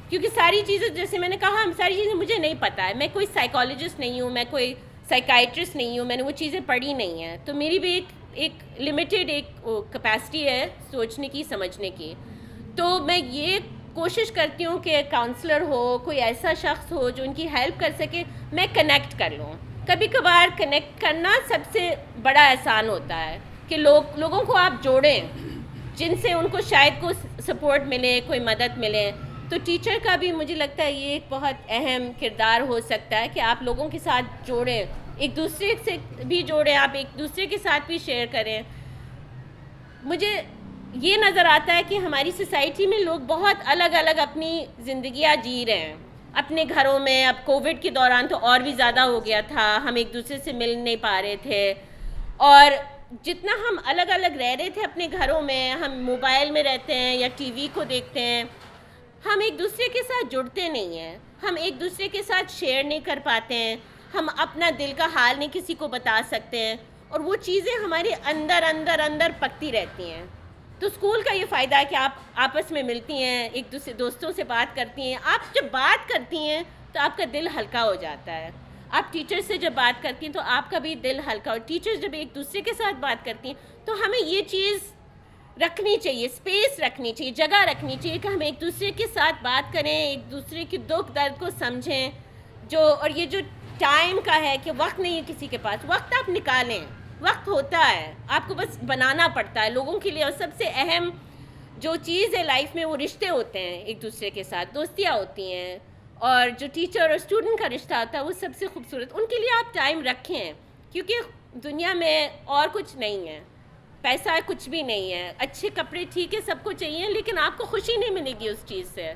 کیونکہ ساری چیزیں, جیسے میں نے کہا, ساری چیزیں مجھے نہیں پتہ ہے, میں کوئی سائیکالوجسٹ نہیں ہوں, میں کوئی سائیکائٹرسٹ نہیں ہوں, میں نے وہ چیزیں پڑھی نہیں ہیں, تو میری بھی ایک لمیٹیڈ ایک کیپیسٹی ہے سوچنے کی, سمجھنے کی. تو میں یہ کوشش کرتی ہوں کہ کاؤنسلر ہو, کوئی ایسا شخص ہو جو ان کی ہیلپ کر سکے, میں کنیکٹ کر لوں. کبھی کبھار کنیکٹ کرنا سب سے بڑا احسان ہوتا ہے کہ لوگوں کو آپ جوڑیں جن سے ان کو شاید کو سپورٹ ملے, کوئی مدد ملے. تو ٹیچر کا بھی مجھے لگتا ہے یہ ایک بہت اہم کردار ہو سکتا ہے کہ آپ لوگوں کے ساتھ جوڑیں, ایک دوسرے سے بھی جوڑیں, آپ ایک دوسرے کے ساتھ بھی شیئر کریں. مجھے یہ نظر آتا ہے کہ ہماری سوسائٹی میں لوگ بہت الگ الگ اپنی زندگیاں جی رہے ہیں اپنے گھروں میں. اب کووڈ کے دوران تو اور بھی زیادہ ہو گیا تھا, ہم ایک دوسرے سے مل نہیں پا رہے تھے, اور جتنا ہم الگ الگ رہ رہے تھے اپنے گھروں میں, ہم موبائل میں رہتے ہیں یا ٹی وی کو دیکھتے ہیں, ہم ایک دوسرے کے ساتھ جڑتے نہیں ہیں, ہم ایک دوسرے کے ساتھ شیئر نہیں کر پاتے ہیں, ہم اپنا دل کا حال نہیں کسی کو بتا سکتے ہیں, اور وہ چیزیں ہمارے اندر اندر اندر پکتی رہتی ہیں. تو اسکول کا یہ فائدہ ہے کہ آپ آپس میں ملتی ہیں, ایک دوسرے دوستوں سے بات کرتی ہیں. آپ جب بات کرتی ہیں تو آپ کا دل ہلکا ہو جاتا ہے. آپ ٹیچر سے جب بات کرتی ہیں تو آپ کا بھی دل ہلکا, اور ٹیچر جب ایک دوسرے کے ساتھ بات کرتی ہیں تو ہمیں یہ چیز رکھنی چاہیے, اسپیس رکھنی چاہیے, جگہ رکھنی چاہیے کہ ہم ایک دوسرے کے ساتھ بات کریں, ایک دوسرے کے دکھ درد کو سمجھیں. اور یہ جو ٹائم کا ہے کہ وقت نہیں ہے کسی کے پاس, وقت آپ نکالیں, وقت ہوتا ہے, آپ کو بس بنانا پڑتا ہے لوگوں کے لیے. اور سب سے اہم جو چیز ہے لائف میں وہ رشتے ہوتے ہیں, ایک دوسرے کے ساتھ دوستیاں ہوتی ہیں, اور جو ٹیچر اور اسٹوڈنٹ کا رشتہ ہوتا ہے وہ سب سے خوبصورت. ان کے لیے آپ ٹائم رکھیں, کیونکہ دنیا میں اور کچھ نہیں ہے, پیسہ کچھ بھی نہیں ہے, اچھے کپڑے ٹھیک ہے سب کو چاہیے, لیکن آپ کو خوشی نہیں ملے گی اس چیز سے.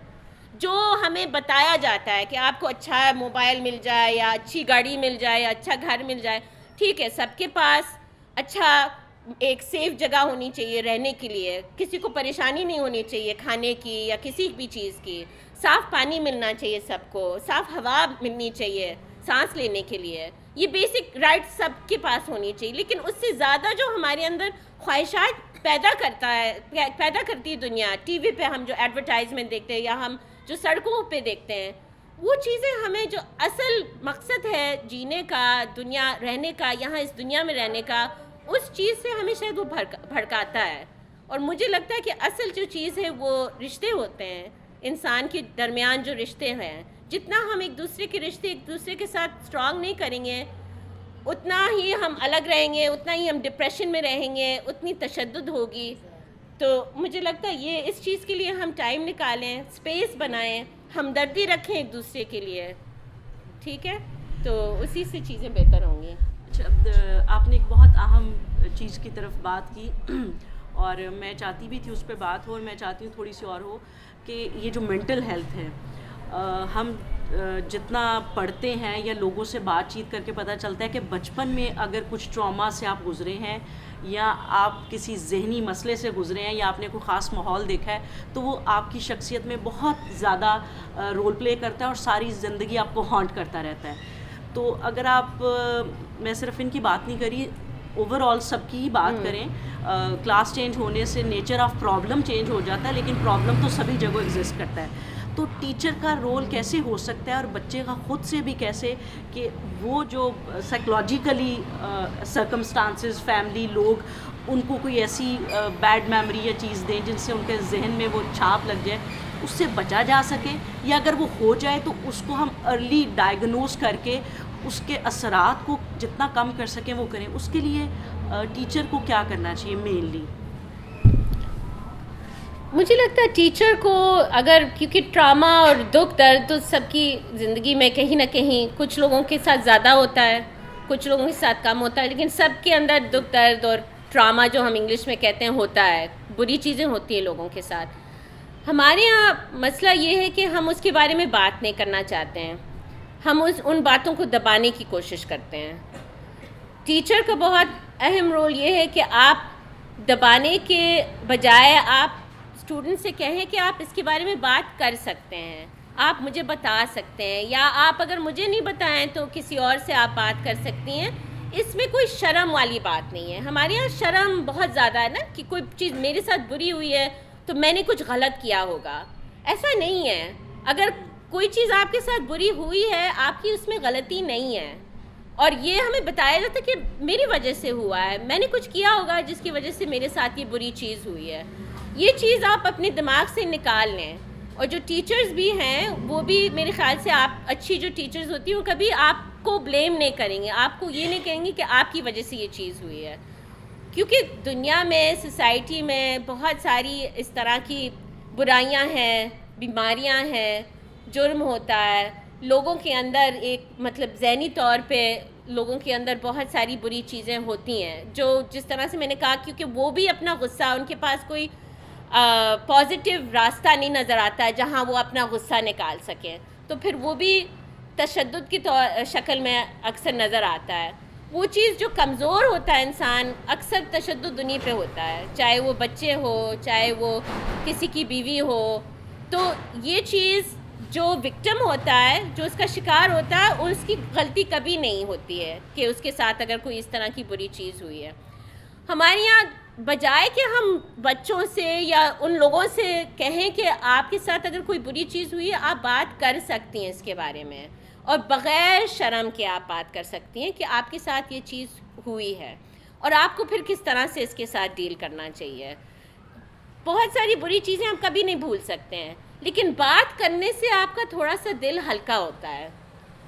جو ہمیں بتایا جاتا ہے کہ آپ کو اچھا موبائل مل جائے, یا اچھی گاڑی مل جائے, یا اچھا گھر مل جائے, ٹھیک ہے سب کے پاس اچھا ایک سیف جگہ ہونی چاہیے رہنے کے لیے, کسی کو پریشانی نہیں ہونی چاہیے کھانے کی یا کسی بھی چیز کی, صاف پانی ملنا چاہیے سب کو, صاف ہوا ملنی چاہیے سانس لینے کے لیے, یہ بیسک رائٹ سب کے پاس ہونی چاہیے. لیکن اس سے زیادہ جو ہمارے اندر خواہشات پیدا کرتی ہے دنیا, ٹی وی پہ ہم جو ایڈورٹائزمنٹ دیکھتے ہیں یا ہم جو سڑکوں پہ دیکھتے ہیں, وہ چیزیں ہمیں جو اصل مقصد ہے جینے کا, دنیا رہنے کا, یہاں اس دنیا میں رہنے کا, اس چیز سے ہمیں شاید وہ بھڑکاتا ہے. اور مجھے لگتا ہے کہ اصل جو چیز ہے وہ رشتے ہوتے ہیں, انسان کے درمیان جو رشتے ہیں, جتنا ہم ایک دوسرے کے رشتے ایک دوسرے کے ساتھ اسٹرانگ نہیں کریں گے, اتنا ہی ہم الگ رہیں گے, اتنا ہی ہم ڈپریشن میں رہیں گے, اتنی تشدد ہوگی. تو مجھے لگتا ہے یہ اس چیز کے لیے ہم ٹائم نکالیں, اسپیس بنائیں, ہمدردی رکھیں ایک دوسرے کے لیے, ٹھیک ہے, تو اسی سے چیزیں بہتر ہوں گی. اچھا, آپ نے ایک بہت اہم چیز کی طرف بات کی اور میں چاہتی بھی تھی اس پہ بات ہو, اور میں چاہتی ہوں تھوڑی سی اور ہو, کہ یہ جو مینٹل ہیلتھ ہے, ہم جتنا پڑھتے ہیں یا لوگوں سے بات چیت کر کے پتہ چلتا ہے کہ بچپن میں اگر کچھ ٹراما سے آپ گزرے ہیں یا آپ کسی ذہنی مسئلے سے گزرے ہیں یا آپ نے کوئی خاص ماحول دیکھا ہے, تو وہ آپ کی شخصیت میں بہت زیادہ رول پلے کرتا ہے اور ساری زندگی آپ کو ہانٹ کرتا رہتا ہے. تو اگر آپ, میں صرف ان کی بات نہیں کری, اوور آل سب کی ہی بات کریں, کلاس چینج ہونے سے نیچر آف پرابلم چینج ہو جاتا ہے, لیکن پرابلم تو سبھی جگہ ایگزسٹ کرتا ہے. تو ٹیچر کا رول کیسے ہو سکتا ہے اور بچے کا خود سے بھی کیسے, کہ وہ جو سائیکلوجیکلی سرکمسٹانسز, فیملی, لوگ ان کو کوئی ایسی بیڈ میموری یا چیز دیں جن سے ان کے ذہن میں وہ چھاپ لگ جائے, اس سے بچا جا سکے, یا اگر وہ ہو جائے تو اس کو ہم ارلی ڈائگنوز کر کے اس کے اثرات کو جتنا کم کر سکیں وہ کریں. اس کے لیے ٹیچر کو کیا کرنا چاہیے مینلی؟ مجھے لگتا ہے ٹیچر کو اگر, کیونکہ ٹراما اور دکھ درد تو سب کی زندگی میں کہیں نہ کہیں کچھ لوگوں کے ساتھ زیادہ ہوتا ہے, کچھ لوگوں کے ساتھ کم ہوتا ہے, لیکن سب کے اندر دکھ درد اور ٹراما جو ہم انگلش میں کہتے ہیں ہوتا ہے, بری چیزیں ہوتی ہیں لوگوں کے ساتھ. ہمارے یہاں مسئلہ یہ ہے کہ ہم اس کے بارے میں بات نہیں کرنا چاہتے ہیں, ہم ان باتوں کو دبانے کی کوشش کرتے ہیں. ٹیچر کا بہت اہم رول یہ ہے کہ آپ دبانے کے بجائے آپ اسٹوڈنٹ سے کہیں کہ آپ اس کے بارے میں بات کر سکتے ہیں, آپ مجھے بتا سکتے ہیں, یا آپ اگر مجھے نہیں بتائیں تو کسی اور سے آپ بات کر سکتی ہیں. اس میں کوئی شرم والی بات نہیں ہے. ہمارے یہاں شرم بہت زیادہ ہے نا, کہ کوئی چیز میرے ساتھ بری ہوئی ہے تو میں نے کچھ غلط کیا ہوگا. ایسا نہیں ہے. اگر کوئی چیز آپ کے ساتھ بری ہوئی ہے, آپ کی اس میں غلطی نہیں ہے, اور یہ ہمیں بتایا جاتا ہے کہ میری وجہ سے ہوا ہے, میں نے کچھ کیا ہوگا جس کی وجہ سے میرے ساتھ یہ بری چیز ہوئی ہے. یہ چیز آپ اپنے دماغ سے نکال لیں. اور جو ٹیچرز بھی ہیں وہ بھی میرے خیال سے, آپ اچھی جو ٹیچرز ہوتی ہیں وہ کبھی آپ کو بلیم نہیں کریں گے, آپ کو یہ نہیں کہیں گے کہ آپ کی وجہ سے یہ چیز ہوئی ہے. کیونکہ دنیا میں, سوسائٹی میں بہت ساری اس طرح کی برائیاں ہیں, بیماریاں ہیں, جرم ہوتا ہے, لوگوں کے اندر ایک مطلب ذہنی طور پہ لوگوں کے اندر بہت ساری بری چیزیں ہوتی ہیں, جو جس طرح سے میں نے کہا, کیونکہ وہ بھی اپنا غصہ, ان کے پاس کوئی پازیٹیو راستہ نہیں نظر آتا ہے جہاں وہ اپنا غصہ نکال سکیں, تو پھر وہ بھی تشدد کی شکل میں اکثر نظر آتا ہے. وہ چیز جو کمزور ہوتا ہے انسان, اکثر تشدد انہی پہ ہوتا ہے, چاہے وہ بچے ہو, چاہے وہ کسی کی بیوی ہو. تو یہ چیز جو وکٹم ہوتا ہے, جو اس کا شکار ہوتا ہے, اس کی غلطی کبھی نہیں ہوتی ہے کہ اس کے ساتھ اگر کوئی اس طرح کی بری چیز ہوئی ہے. ہمارے یہاں بجائے کہ ہم بچوں سے یا ان لوگوں سے کہیں کہ آپ کے ساتھ اگر کوئی بری چیز ہوئی ہے آپ بات کر سکتی ہیں اس کے بارے میں, اور بغیر شرم کے آپ بات کر سکتی ہیں کہ آپ کے ساتھ یہ چیز ہوئی ہے اور آپ کو پھر کس طرح سے اس کے ساتھ ڈیل کرنا چاہیے. بہت ساری بری چیزیں ہم کبھی نہیں بھول سکتے ہیں, لیکن بات کرنے سے آپ کا تھوڑا سا دل ہلکا ہوتا ہے,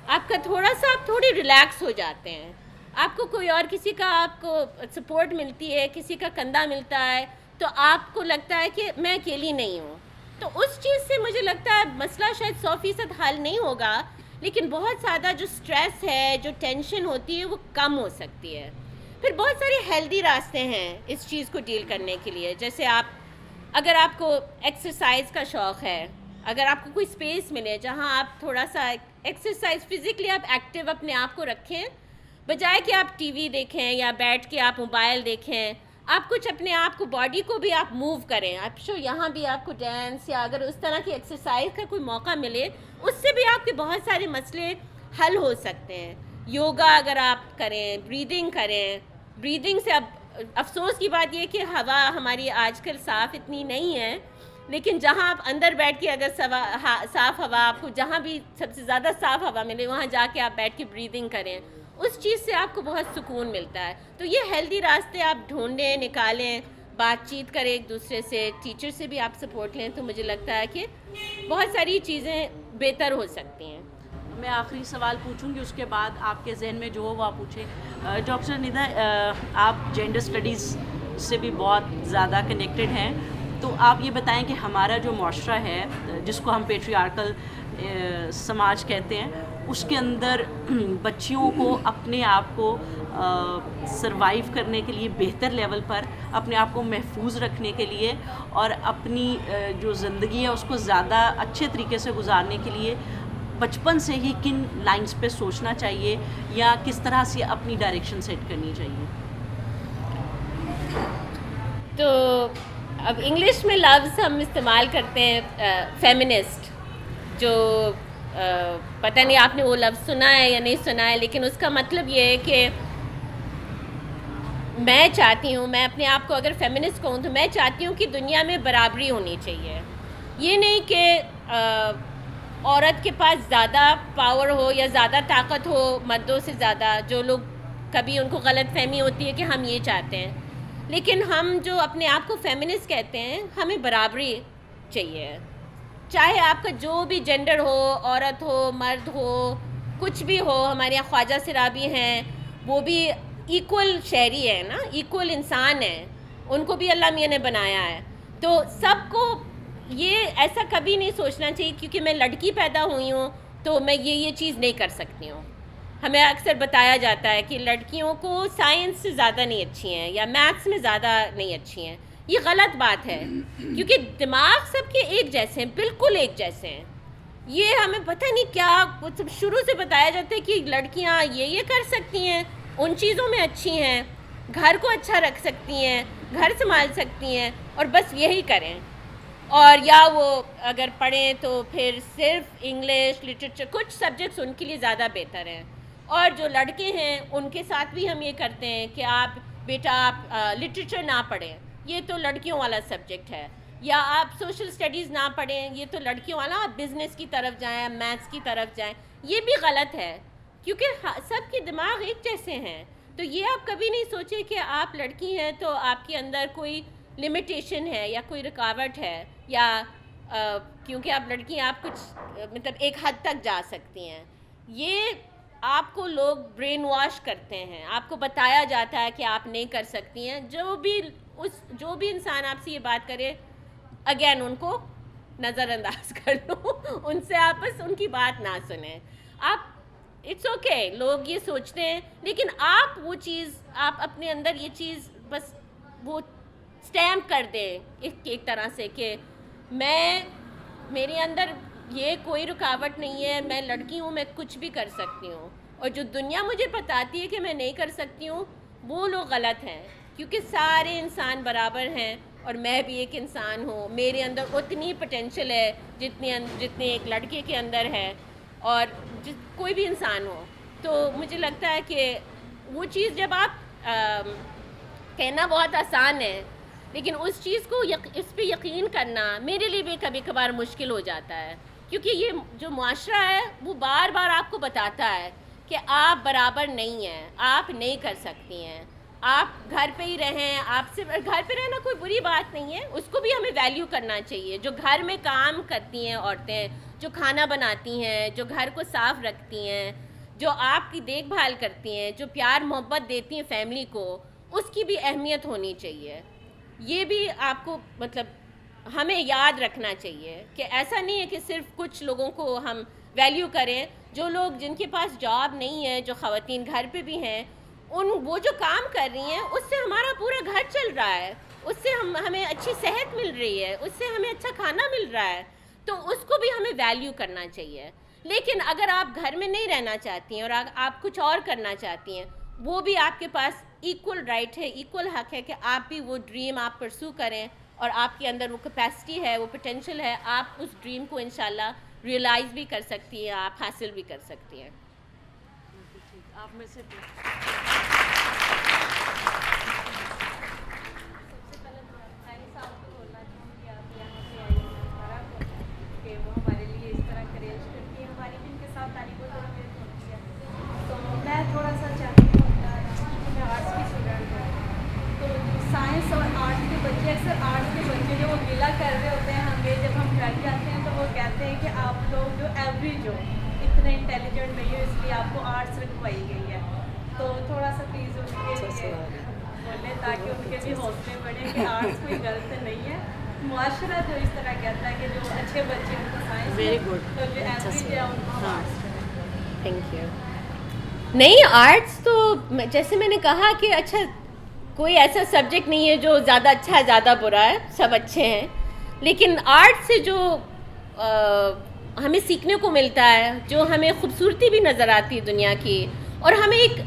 آپ کا تھوڑا سا, آپ تھوڑی ریلیکس ہو جاتے ہیں, آپ کو کوئی اور کسی کا آپ کو سپورٹ ملتی ہے, کسی کا کندھا ملتا ہے, تو آپ کو لگتا ہے کہ میں اکیلی نہیں ہوں. تو اس چیز سے مجھے لگتا ہے مسئلہ شاید 100% حل نہیں ہوگا, لیکن بہت زیادہ جو سٹریس ہے, جو ٹینشن ہوتی ہے وہ کم ہو سکتی ہے. پھر بہت سارے ہیلدی راستے ہیں اس چیز کو ڈیل کرنے کے لیے, جیسے اگر آپ کو ایکسرسائز کا شوق ہے, اگر آپ کو کوئی اسپیس ملے جہاں آپ تھوڑا سا ایکسرسائز, فزیکلی آپ ایکٹیو اپنے آپ کو رکھیں, بجائے کہ آپ ٹی وی دیکھیں یا بیٹھ کے آپ موبائل دیکھیں, آپ کچھ اپنے آپ کو باڈی کو بھی آپ موو کریں. آپ یہاں بھی آپ کو ڈانس یا اگر اس طرح کی ایکسرسائز کا کوئی موقع ملے, اس سے بھی آپ کے بہت سارے مسئلے حل ہو سکتے ہیں. یوگا اگر آپ کریں, بریدنگ کریں. بریدنگ سے اب افسوس کی بات یہ کہ ہوا ہماری آج کل صاف اتنی نہیں ہے, لیکن جہاں آپ اندر بیٹھ کے اگر صاف ہوا آپ کو, جہاں بھی سب سے زیادہ صاف ہوا ملے وہاں جا کے آپ بیٹھ کے بریدنگ کریں, اس چیز سے آپ کو بہت سکون ملتا ہے. تو یہ ہیلدی راستے آپ ڈھونڈیں, نکالیں, بات چیت کریں ایک دوسرے سے, ٹیچر سے بھی آپ سپورٹ لیں, تو مجھے لگتا ہے کہ بہت ساری چیزیں بہتر ہو سکتی ہیں. میں آخری سوال پوچھوں گی, اس کے بعد آپ کے ذہن میں جو ہو وہ آپ پوچھیں. ڈاکٹر ندا, آپ جینڈر اسٹڈیز سے بھی بہت زیادہ کنیکٹڈ ہیں, تو آپ یہ بتائیں کہ ہمارا جو معاشرہ ہے جس کو ہم پیٹریارکل سماج کہتے ہیں, اس کے اندر بچیوں کو اپنے آپ کو سروائیو کرنے کے لیے, بہتر لیول پر اپنے آپ کو محفوظ رکھنے کے لیے اور اپنی جو زندگی ہے اس کو زیادہ اچھے طریقے سے گزارنے کے لیے بچپن سے ہی کن لائنز پہ سوچنا چاہیے یا کس طرح سے اپنی ڈائریکشن سیٹ کرنی چاہیے؟ تو اب انگلش میں لفظ ہم استعمال کرتے ہیں فیمنسٹ, جو پتہ نہیں آپ نے وہ لفظ سنا ہے یا نہیں سنا ہے, لیکن اس کا مطلب یہ ہے کہ میں چاہتی ہوں, میں اپنے آپ کو اگر فیمنسٹ کہوں تو میں چاہتی ہوں کہ دنیا میں برابری ہونی چاہیے. یہ نہیں کہ عورت کے پاس زیادہ پاور ہو یا زیادہ طاقت ہو مردوں سے زیادہ, جو لوگ کبھی ان کو غلط فہمی ہوتی ہے کہ ہم یہ چاہتے ہیں. لیکن ہم جو اپنے آپ کو فیمنسٹ کہتے ہیں, ہمیں برابری چاہیے, چاہے آپ کا جو بھی جینڈر ہو, عورت ہو, مرد ہو, کچھ بھی ہو. ہمارے یہاں خواجہ سرابی ہیں, وہ بھی ایکول شہری ہے نا, ایکول انسان ہے, ان کو بھی اللہ میاں نے بنایا ہے. تو سب کو یہ ایسا کبھی نہیں سوچنا چاہیے کیونکہ میں لڑکی پیدا ہوئی ہوں تو میں یہ چیز نہیں کر سکتی ہوں. ہمیں اکثر بتایا جاتا ہے کہ لڑکیوں کو سائنس سے زیادہ نہیں اچھی ہیں یا میتھس میں زیادہ نہیں اچھی ہیں. یہ غلط بات ہے, کیونکہ دماغ سب کے ایک جیسے ہیں, بالکل ایک جیسے ہیں. یہ ہمیں پتہ نہیں کیا شروع سے بتایا جاتا ہے کہ لڑکیاں یہ کر سکتی ہیں, ان چیزوں میں اچھی ہیں, گھر کو اچھا رکھ سکتی ہیں, گھر سنبھال سکتی ہیں, اور بس یہی کریں. اور یا وہ اگر پڑھیں تو پھر صرف انگلش, لٹریچر, کچھ سبجیکٹس ان کے لیے زیادہ بہتر ہیں. اور جو لڑکے ہیں ان کے ساتھ بھی ہم یہ کرتے ہیں کہ آپ بیٹا آپ لٹریچر نہ پڑھیں, یہ تو لڑکیوں والا سبجیکٹ ہے, یا آپ سوشل اسٹڈیز نہ پڑھیں, یہ تو لڑکیوں والا, آپ بزنس کی طرف جائیں, میتھس کی طرف جائیں. یہ بھی غلط ہے کیونکہ سب کے دماغ ایک جیسے ہیں. تو یہ آپ کبھی نہیں سوچیں کہ آپ لڑکی ہیں تو آپ کے اندر کوئی لمیٹیشن ہے یا کوئی رکاوٹ ہے, یا کیونکہ آپ لڑکی ہیں آپ کچھ مطلب ایک حد تک جا سکتی ہیں. یہ آپ کو لوگ برین واش کرتے ہیں, آپ کو بتایا جاتا ہے کہ آپ نہیں کر سکتی ہیں. جو بھی انسان آپ سے یہ بات کرے, اگین ان کو نظر انداز کر لو, ان سے آپ بس ان کی بات نہ سنیں. آپ اٹس اوکے, لوگ یہ سوچتے ہیں, لیکن آپ وہ چیز, آپ اپنے اندر یہ چیز بس وہ اسٹیمپ کر دیں ایک طرح سے کہ میرے اندر یہ کوئی رکاوٹ نہیں ہے, میں لڑکی ہوں, میں کچھ بھی کر سکتی ہوں. اور جو دنیا مجھے بتاتی ہے کہ میں نہیں کر سکتی ہوں, وہ لوگ غلط ہیں, کیونکہ سارے انسان برابر ہیں, اور میں بھی ایک انسان ہوں. میرے اندر اتنی پوٹینشیل ہے جتنے ایک لڑکے کے اندر ہے, اور کوئی بھی انسان ہو. تو مجھے لگتا ہے کہ وہ چیز جب آپ کہنا بہت آسان ہے, لیکن اس چیز کو اس پہ یقین کرنا میرے لیے بھی کبھی کبھار مشکل ہو جاتا ہے, کیونکہ یہ جو معاشرہ ہے وہ بار بار آپ کو بتاتا ہے کہ آپ برابر نہیں ہیں, آپ نہیں کر سکتی ہیں, آپ گھر پہ ہی رہیں. آپ سے گھر پہ رہنا کوئی بری بات نہیں ہے, اس کو بھی ہمیں ویلیو کرنا چاہیے. جو گھر میں کام کرتی ہیں عورتیں, جو کھانا بناتی ہیں, جو گھر کو صاف رکھتی ہیں, جو آپ کی دیکھ بھال کرتی ہیں, جو پیار محبت دیتی ہیں فیملی کو, اس کی بھی اہمیت ہونی چاہیے. یہ بھی آپ کو مطلب ہمیں یاد رکھنا چاہیے کہ ایسا نہیں ہے کہ صرف کچھ لوگوں کو ہم ویلیو کریں. جو لوگ جن کے پاس جاب نہیں ہے, جو خواتین گھر پہ بھی ہیں, وہ جو کام کر رہی ہیں اس سے ہمارا پورا گھر چل رہا ہے, اس سے ہمیں اچھی صحت مل رہی ہے, اس سے ہمیں اچھا کھانا مل رہا ہے, تو اس کو بھی ہمیں ویلیو کرنا چاہیے. لیکن اگر آپ گھر میں نہیں رہنا چاہتی ہیں اور آپ کچھ اور کرنا چاہتی ہیں, وہ بھی آپ کے پاس ایکول رائٹ ہے, ایکول حق ہے کہ آپ بھی وہ ڈریم آپ پرسو کریں, اور آپ کے اندر وہ کیپیسٹی ہے, وہ پوٹینشیل ہے, آپ اس ڈریم کو انشاءاللہ ریئلائز بھی کر سکتی ہیں, آپ حاصل بھی کر سکتی ہیں. آپ میں سے میں تھوڑا سا چاہتی ہوں میں آرٹس کی اسٹوڈنٹ ہوں, تو سائنس اور آرٹس کے بچے اکثر آرٹس کے بچے جو وہ گلا کر رہے ہوتے ہیں ہمیں جب ہم گھر جاتے ہیں, تو وہ کہتے ہیں کہ آپ لوگ جو ایوریج ہو, اتنے انٹیلیجنٹ نہیں ہو, اس لیے آپ کو آرٹس رکھوائی گئی ہے. تو تھوڑا سا پلیز ان کے لیے بولیں تاکہ ان کے بھی حوصلے بڑھیں کہ آرٹس کوئی غلط نہیں ہے. معاشرہ جو اس طرح کہتا ہے کہ جو اچھے بچے ان کو سائنس, ویری گڈ, تو جو ایوریج ہے ان کو آرٹس. Thank you. نہیں, آرٹس تو جیسے میں نے کہا کہ اچھا کوئی ایسا سبجیکٹ نہیں ہے جو زیادہ اچھا ہے زیادہ برا ہے, سب اچھے ہیں, لیکن آرٹ سے جو ہمیں سیکھنے کو ملتا ہے, جو ہمیں خوبصورتی بھی نظر آتی ہے دنیا کی, اور ہمیں ایک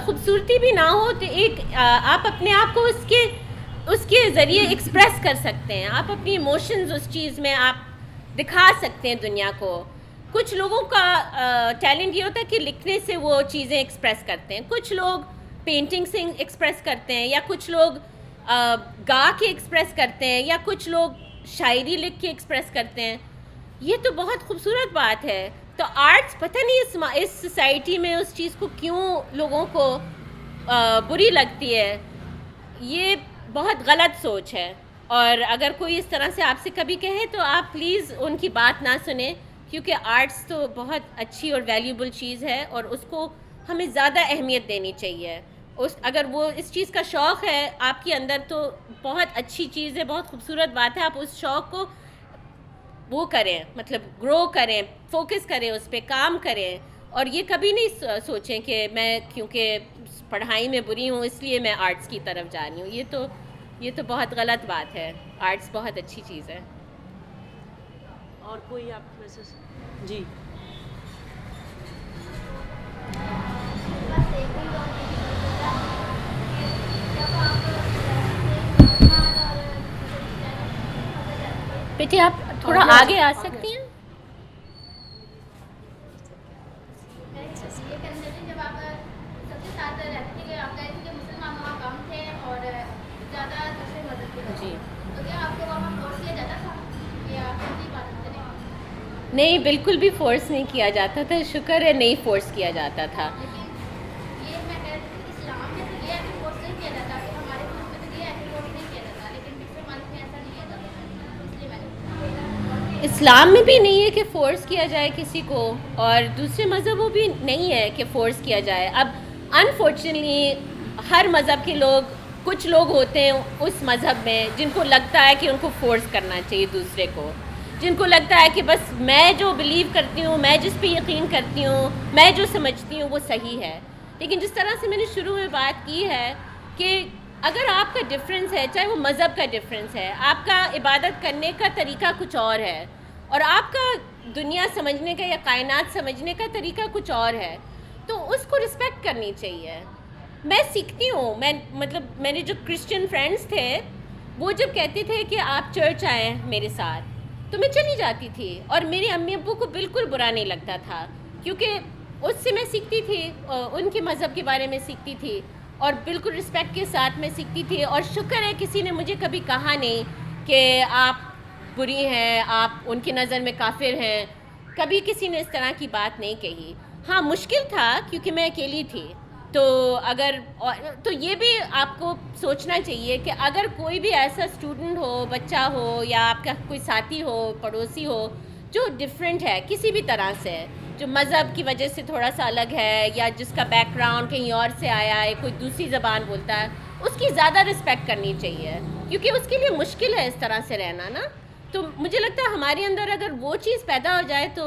خوبصورتی بھی نہ ہو تو ایک آپ اپنے آپ کو اس کے ذریعے ایکسپریس کر سکتے ہیں, آپ اپنی ایموشنز اس چیز میں آپ دکھا سکتے ہیں دنیا کو. کچھ لوگوں کا ٹیلنٹ یہ ہوتا ہے کہ لکھنے سے وہ چیزیں ایکسپریس کرتے ہیں, کچھ لوگ پینٹنگ سے ایکسپریس کرتے ہیں, یا کچھ لوگ گا کے ایکسپریس کرتے ہیں, یا کچھ لوگ شاعری لکھ کے ایکسپریس کرتے ہیں. یہ تو بہت خوبصورت بات ہے. تو آرٹس پتہ نہیں اس سوسائٹی میں اس چیز کو کیوں لوگوں کو بری لگتی ہے, یہ بہت غلط سوچ ہے. اور اگر کوئی اس طرح سے آپ سے کبھی کہے تو آپ پلیز ان کی بات نہ سنیں, کیونکہ آرٹس تو بہت اچھی اور ویلیوبل چیز ہے, اور اس کو ہمیں زیادہ اہمیت دینی چاہیے. اگر وہ اس چیز کا شوق ہے آپ کے اندر تو بہت اچھی چیز ہے, بہت خوبصورت بات ہے. آپ اس شوق کو وہ کریں, مطلب گرو کریں, فوکس کریں, اس پہ کام کریں, اور یہ کبھی نہیں سوچیں کہ میں کیونکہ پڑھائی میں بری ہوں اس لیے میں آرٹس کی طرف جا رہی ہوں. یہ تو بہت غلط بات ہے. آرٹس بہت اچھی چیز ہے. اور کوئی آپ میں سے جی بیٹی آپ تھوڑا آگے آ سکتی ہیں. جب آپ سب کے ساتھ رہتے تھے, آپ کہتے تھے کہ مسلمان وہاں کم تھے اور زیادہ دوسرے مذہب کے لوگ, جی, تو کیا آپ کو وہاں فورس کیا جاتا تھا کہ آپ ان کی عبادت کریں؟ نہیں, بالکل بھی فورس نہیں کیا جاتا تھا. شکر ہے نہیں فورس کیا جاتا تھا. لیکن یہ میں کہہ رہی تھی کہ اسلام میں تو یہ ہے کہ فورس نہیں کیا جاتا, کہ ہمارے ملک میں تو یہ ہے کہ فورس نہیں کیا جاتا, لیکن دوسرے ملک میں ایسا نہیں کیا جاتا, اس لیے میں نے اسلام میں بھی نہیں ہے کہ فورس کیا جائے کسی کو, اور دوسرے مذہبوں بھی نہیں ہے کہ فورس کیا جائے. اب انفارچونیٹلی ہر مذہب کے لوگ, کچھ لوگ ہوتے ہیں اس مذہب میں جن کو لگتا ہے کہ ان کو فورس کرنا چاہیے دوسرے کو, جن کو لگتا ہے کہ بس میں جو بلیو کرتی ہوں, میں جس پہ یقین کرتی ہوں, میں جو سمجھتی ہوں وہ صحیح ہے. لیکن جس طرح سے میں نے شروع میں بات کی ہے کہ اگر آپ کا ڈفرینس ہے, چاہے وہ مذہب کا ڈفرینس ہے, آپ کا عبادت کرنے کا طریقہ کچھ اور ہے, اور آپ کا دنیا سمجھنے کا یا کائنات سمجھنے کا طریقہ کچھ اور ہے, تو اس کو رسپیکٹ کرنی چاہیے. میں سیکھتی ہوں, میرے جو کرسچن فرینڈس تھے وہ جب کہتے تھے کہ آپ چرچ آئیں میرے ساتھ تو میں چلی جاتی تھی, اور میرے امی ابو کو بالکل برا نہیں لگتا تھا, کیونکہ اس سے میں سیکھتی تھی, ان کے مذہب کے بارے میں سیکھتی تھی, اور بالکل رسپیکٹ کے ساتھ میں سیکھتی تھی. اور شکر ہے کسی نے مجھے کبھی کہا نہیں کہ آپ بری ہیں, آپ ان کی نظر میں کافر ہیں, کبھی کسی نے اس طرح کی بات نہیں کہی. ہاں مشکل تھا کیونکہ میں اکیلی تھی, تو یہ بھی آپ کو سوچنا چاہیے کہ اگر کوئی بھی ایسا اسٹوڈنٹ ہو, بچہ ہو, یا آپ کا کوئی ساتھی ہو, پڑوسی ہو جو ڈفرینٹ ہے کسی بھی طرح سے, جو مذہب کی وجہ سے تھوڑا سا الگ ہے, یا جس کا بیک گراؤنڈ کہیں اور سے آیا ہے, کوئی دوسری زبان بولتا ہے, اس کی زیادہ رسپیکٹ کرنی چاہیے, کیونکہ اس کے لیے مشکل ہے اس طرح سے رہنا نا. تو مجھے لگتا ہے ہمارے اندر اگر وہ چیز پیدا ہو جائے تو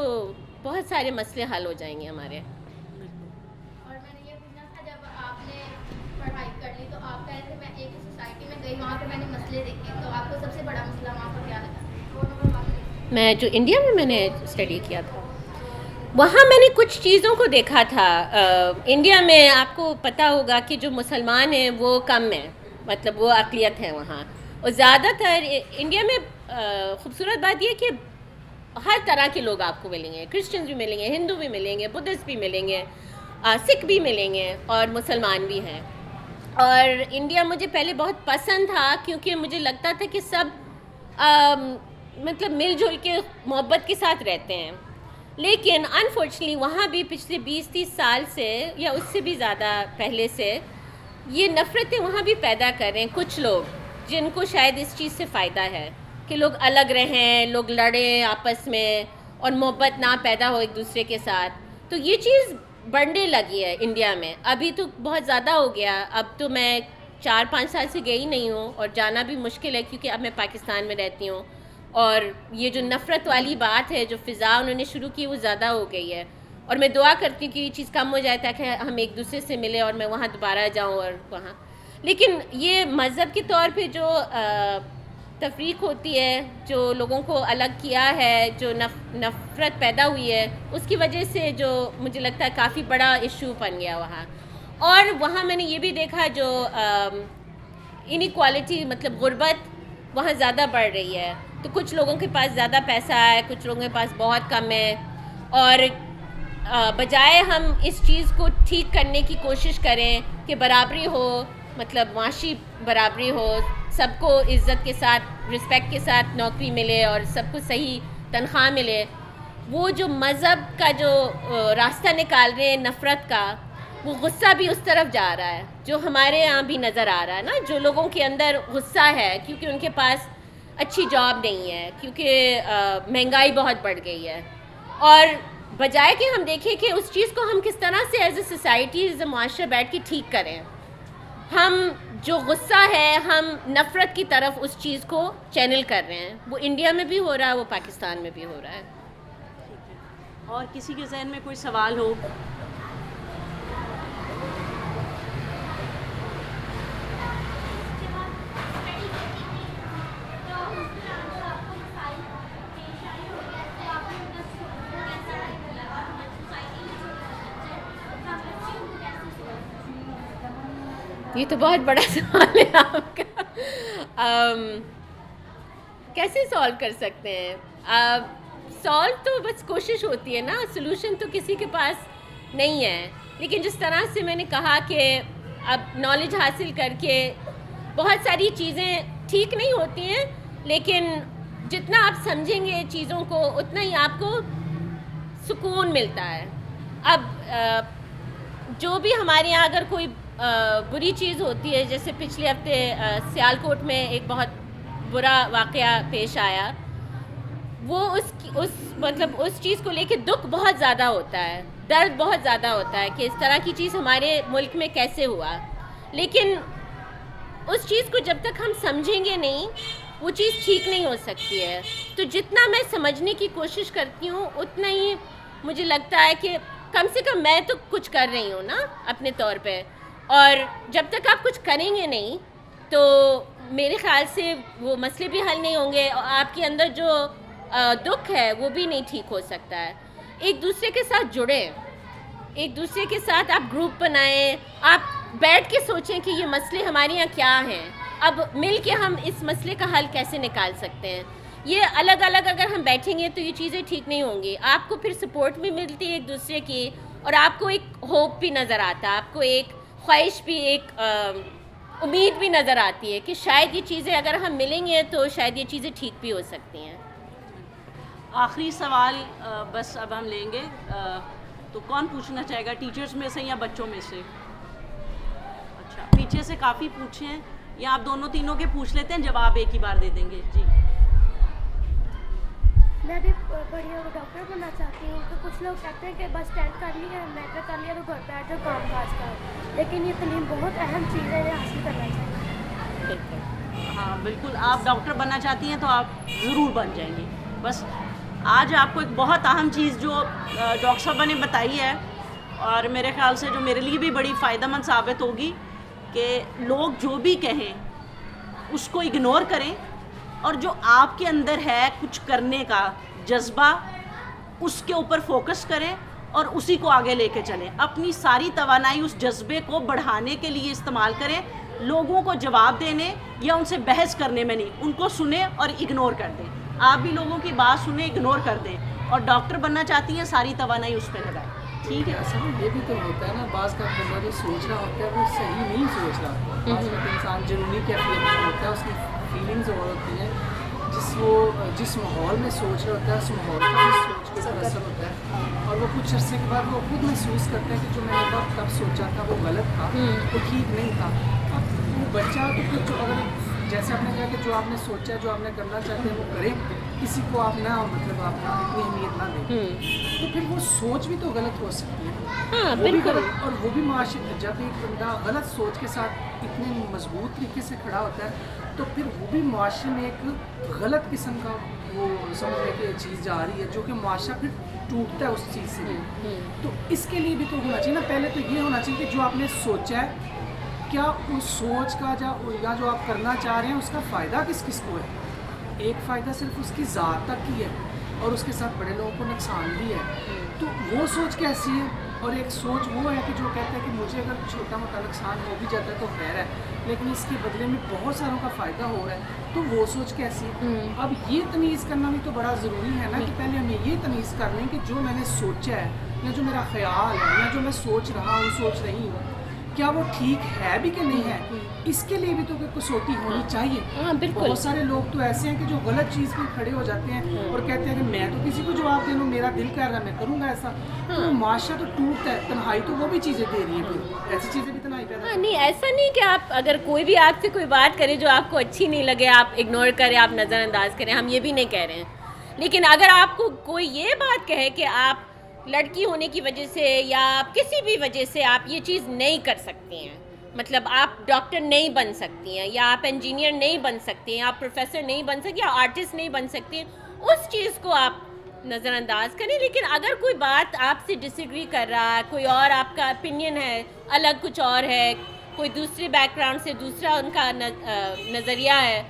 بہت سارے مسئلے حل ہو جائیں گے ہمارے. اور میں نے یہ پوچھنا تھا, جب آپ نے پڑھائی کر لی تو آپ کہہ رہے تھے میں ایک سوسائٹی میں گئی, وہاں پہ میں نے مسئلے دیکھے, تو آپ کو سب سے بڑا مسئلہ وہاں پر کیا لگا؟ میں جو انڈیا میں نے اسٹڈی کیا تھا, وہاں میں نے کچھ چیزوں کو دیکھا تھا. انڈیا میں آپ کو پتہ ہوگا کہ جو مسلمان ہیں وہ کم ہیں, مطلب وہ اقلیت ہے وہاں, اور زیادہ تر انڈیا میں خوبصورت بات یہ کہ ہر طرح کے لوگ آپ کو ملیں گے. کرسچنز بھی ملیں گے, ہندو بھی ملیں گے, بدھسٹ بھی ملیں گے, سکھ بھی ملیں گے, اور مسلمان بھی ہیں. اور انڈیا مجھے پہلے بہت پسند تھا کیونکہ مجھے لگتا تھا کہ سب مطلب مل جل کے محبت کے ساتھ رہتے ہیں. لیکن انفارچونیٹلی وہاں بھی پچھلے 20-30 سال سے یا اس سے بھی زیادہ پہلے سے یہ نفرتیں وہاں بھی پیدا کر رہے ہیں کچھ لوگ, جن کو شاید اس چیز سے فائدہ ہے کہ لوگ الگ رہیں, لوگ لڑیں آپس میں, اور محبت نہ پیدا ہو ایک دوسرے کے ساتھ. تو یہ چیز بڑھنے لگی ہے انڈیا میں. ابھی تو بہت زیادہ ہو گیا, اب تو میں 4-5 سال سے گئی نہیں ہوں, اور جانا بھی مشکل ہے کیونکہ اب میں پاکستان میں رہتی ہوں. اور یہ جو نفرت والی بات ہے, جو فضا انہوں نے شروع کی, وہ زیادہ ہو گئی ہے. اور میں دعا کرتی ہوں کہ یہ چیز کم ہو جائے تاکہ ہم ایک دوسرے سے ملیں اور میں وہاں دوبارہ جاؤں اور وہاں. لیکن یہ مذہب کے طور پہ جو تفریق ہوتی ہے, جو لوگوں کو الگ کیا ہے, جو نفرت پیدا ہوئی ہے, اس کی وجہ سے جو مجھے لگتا ہے کافی بڑا ایشو بن گیا وہاں. اور وہاں میں نے یہ بھی دیکھا جو انیکوالٹی, مطلب غربت وہاں زیادہ بڑھ رہی ہے. تو کچھ لوگوں کے پاس زیادہ پیسہ ہے, کچھ لوگوں کے پاس بہت کم ہے, اور بجائے ہم اس چیز کو ٹھیک کرنے کی کوشش کریں کہ برابری ہو, مطلب معاشی برابری ہو, سب کو عزت کے ساتھ, رسپیکٹ کے ساتھ نوکری ملے اور سب کو صحیح تنخواہ ملے, وہ جو مذہب کا جو راستہ نکال رہے ہیں نفرت کا, وہ غصہ بھی اس طرف جا رہا ہے جو ہمارے یہاں بھی نظر آ رہا ہے نا. جو لوگوں کے اندر غصہ ہے کیونکہ ان کے پاس اچھی جاب نہیں ہے, کیونکہ مہنگائی بہت بڑھ گئی ہے, اور بجائے کہ ہم دیکھیں کہ اس چیز کو ہم کس طرح سے as a society, as a معاشرہ بیٹھ کے ٹھیک کریں, ہم جو غصہ ہے ہم نفرت کی طرف اس چیز کو چینل کر رہے ہیں. وہ انڈیا میں بھی ہو رہا ہے, وہ پاکستان میں بھی ہو رہا ہے. اور کسی کے ذہن میں کوئی سوال ہو؟ یہ تو بہت بڑا سوال ہے آپ کا. کیسے سالو کر سکتے ہیں؟ سالو تو بس کوشش ہوتی ہے نا, سلوشن تو کسی کے پاس نہیں ہے. لیکن جس طرح سے میں نے کہا کہ اب نالج حاصل کر کے بہت ساری چیزیں ٹھیک نہیں ہوتی ہیں, لیکن جتنا آپ سمجھیں گے چیزوں کو اتنا ہی آپ کو سکون ملتا ہے. اب جو بھی ہمارے یہاں اگر کوئی بری چیز ہوتی ہے, جیسے پچھلے ہفتے سیالکوٹ میں ایک بہت برا واقعہ پیش آیا, وہ اس چیز کو لے کے دکھ بہت زیادہ ہوتا ہے, درد بہت زیادہ ہوتا ہے کہ اس طرح کی چیز ہمارے ملک میں کیسے ہوا. لیکن اس چیز کو جب تک ہم سمجھیں گے نہیں, وہ چیز ٹھیک نہیں ہو سکتی ہے. تو جتنا میں سمجھنے کی کوشش کرتی ہوں اتنا ہی مجھے لگتا ہے کہ کم سے کم میں تو کچھ کر رہی ہوں نا اپنے طور پہ. اور جب تک آپ کچھ کریں گے نہیں تو میرے خیال سے وہ مسئلے بھی حل نہیں ہوں گے, اور آپ کے اندر جو دکھ ہے وہ بھی نہیں ٹھیک ہو سکتا ہے. ایک دوسرے کے ساتھ جڑیں, ایک دوسرے کے ساتھ آپ گروپ بنائیں, آپ بیٹھ کے سوچیں کہ یہ مسئلے ہمارے یہاں کیا ہیں, اب مل کے ہم اس مسئلے کا حل کیسے نکال سکتے ہیں. یہ الگ الگ اگر ہم بیٹھیں گے تو یہ چیزیں ٹھیک نہیں ہوں گی. آپ کو پھر سپورٹ بھی ملتی ہے ایک دوسرے کی, اور آپ کو ایک ہوپ بھی نظر آتا ہے, آپ کو ایک خواہش بھی, ایک امید بھی نظر آتی ہے کہ شاید یہ چیزیں اگر ہم ملیں گے تو شاید یہ چیزیں ٹھیک بھی ہو سکتی ہیں. آخری سوال بس اب ہم لیں گے, تو کون پوچھنا چاہے گا, ٹیچرز میں سے یا بچوں میں سے؟ اچھا, پیچھے سے کافی پوچھے ہیں, یا آپ دونوں تینوں کے پوچھ لیتے ہیں, جواب ایک ہی بار دے دیں گے. جی, میں بھی بڑی ہو ڈاکٹر بننا چاہتی ہوں. تو کچھ لوگ کہتے ہیں کہ بس 10th کر لیا, میٹرک کر لیا تو گھر بیٹھ جاؤ کام کاج کر, لیکن یہ تعلیم بہت اہم چیز ہے, یہ حاصل کرنا چاہیے. ہاں بالکل, آپ ڈاکٹر بننا چاہتی ہیں تو آپ ضرور بن جائیں گی. بس آج آپ کو ایک بہت اہم چیز جو ڈاکٹر صاحبہ نے بتائی ہے, اور میرے خیال سے جو میرے لیے بھی بڑی فائدہ مند ثابت ہوگی, کہ لوگ جو بھی کہیں اس کو اگنور کریں, اور جو آپ کے اندر ہے کچھ کرنے کا جذبہ اس کے اوپر فوکس کریں اور اسی کو آگے لے کے چلیں. اپنی ساری توانائی اس جذبے کو بڑھانے کے لیے استعمال کریں, لوگوں کو جواب دینے یا ان سے بحث کرنے میں نہیں. ان کو سنیں اور اگنور کر دیں. آپ بھی لوگوں کی بات سنیں, اگنور کر دیں, اور ڈاکٹر بننا چاہتی ہیں ساری توانائی اس پہ لگائیں. ٹھیک ہے. اصل میں یہ بھی تو ہوتا ہے نا, بعض کا بندہ جو سوچ رہا ہوتا ہے وہ صحیح نہیں سوچ رہا. بعض کا انسان جنونی کیفیت میں ہوتا ہے, اس کی فیلنگز اور ہوتی ہیں, جس ماحول میں سوچ رہا ہوتا ہے اس ماحول کا بھی سوچ کے اوپر اثر ہوتا ہے, اور وہ کچھ عرصے کے بعد وہ خود محسوس کرتے ہیں کہ جو میں نے تب سوچا تھا وہ غلط تھا, وہ ٹھیک نہیں تھا. اب وہ بچہ تو کچھ اگر جیسے آپ نے کہا کہ جو آپ نے سوچا, جو آپ نے کرنا چاہتے ہیں وہ کریں, کسی کو آپ نہ مطلب آپ اتنی اہمیت نہ دیں, تو پھر وہ سوچ بھی تو غلط ہو سکتی ہے. وہ بھی غلط, اور وہ بھی معاشرے جب ایک بندہ غلط سوچ کے ساتھ اتنے مضبوط طریقے سے کھڑا ہوتا ہے تو پھر وہ بھی معاشرے میں ایک غلط قسم کا وہ سمجھنے کی چیز جا رہی ہے, جو کہ معاشرہ پھر ٹوٹتا ہے اس چیز سے. تو اس کے لیے بھی تو ہونا چاہیے نا, پہلے تو یہ ہونا چاہیے کہ جو آپ نے سوچا ہے کیا اس سوچ کا یا جو آپ کرنا چاہ رہے ہیں اس کا فائدہ کس کس کو ہے. ایک فائدہ صرف اس کی ذات تک کی ہے اور اس کے ساتھ بڑے لوگوں کو نقصان بھی ہے. تو وہ سوچ کیسی ہے, اور ایک سوچ وہ ہے کہ جو کہتا ہے کہ مجھے اگر چھوٹا موٹا نقصان ہو بھی جاتا ہے تو خیر ہے, لیکن اس کے بدلے میں بہت ساروں کا فائدہ ہو رہا ہے, تو وہ سوچ کیسی ہے. اب یہ تمیز کرنا بھی تو بڑا ضروری ہے نا, کہ پہلے ہمیں یہ تمیز کر لیں کہ جو میں نے سوچا ہے یا جو میرا خیال ہے یا جو میں سوچ رہا ہوں, سوچ رہی ہوں, کیا وہ ٹھیک ہے بھی کہ نہیں ہے. اس کے لیے بھی تو کوئی کسوٹی ہونی چاہیے. بہت سارے لوگ تو ایسے ہیں کہ جو غلط چیز پہ کھڑے ہو جاتے ہیں اور کہتے ہیں کہ میں تو کسی کو جواب دے دوں, میرا دل کہہ رہا ہے میں کروں گا ایسا. تو معاشرہ تو ٹوٹتا ہے, تنہائی تو وہ بھی چیزیں دے رہی ہے, پھر ایسی چیزیں بھی تنہائی پیدا. نہیں, ایسا نہیں کہ آپ اگر کوئی بھی آپ سے کوئی بات کرے جو آپ کو اچھی نہیں لگے آپ اگنور کریں, آپ نظر انداز کریں, ہم یہ بھی نہیں کہہ رہے ہیں. لیکن اگر آپ کو کوئی یہ بات کہے کہ آپ لڑکی ہونے کی وجہ سے یا آپ کسی بھی وجہ سے آپ یہ چیز نہیں کر سکتی ہیں, مطلب آپ ڈاکٹر نہیں بن سکتی ہیں یا آپ انجینئر نہیں بن سکتی ہیں, آپ پروفیسر نہیں بن سکتی یا آرٹسٹ نہیں بن سکتی ہیں, اس چیز کو آپ نظر انداز کریں. لیکن اگر کوئی بات آپ سے ڈس ایگری کر رہا ہے, کوئی اور آپ کا اوپینین ہے, الگ کچھ اور ہے, کوئی دوسرے بیک گراؤنڈ سے دوسرا ان کا نظریہ ہے,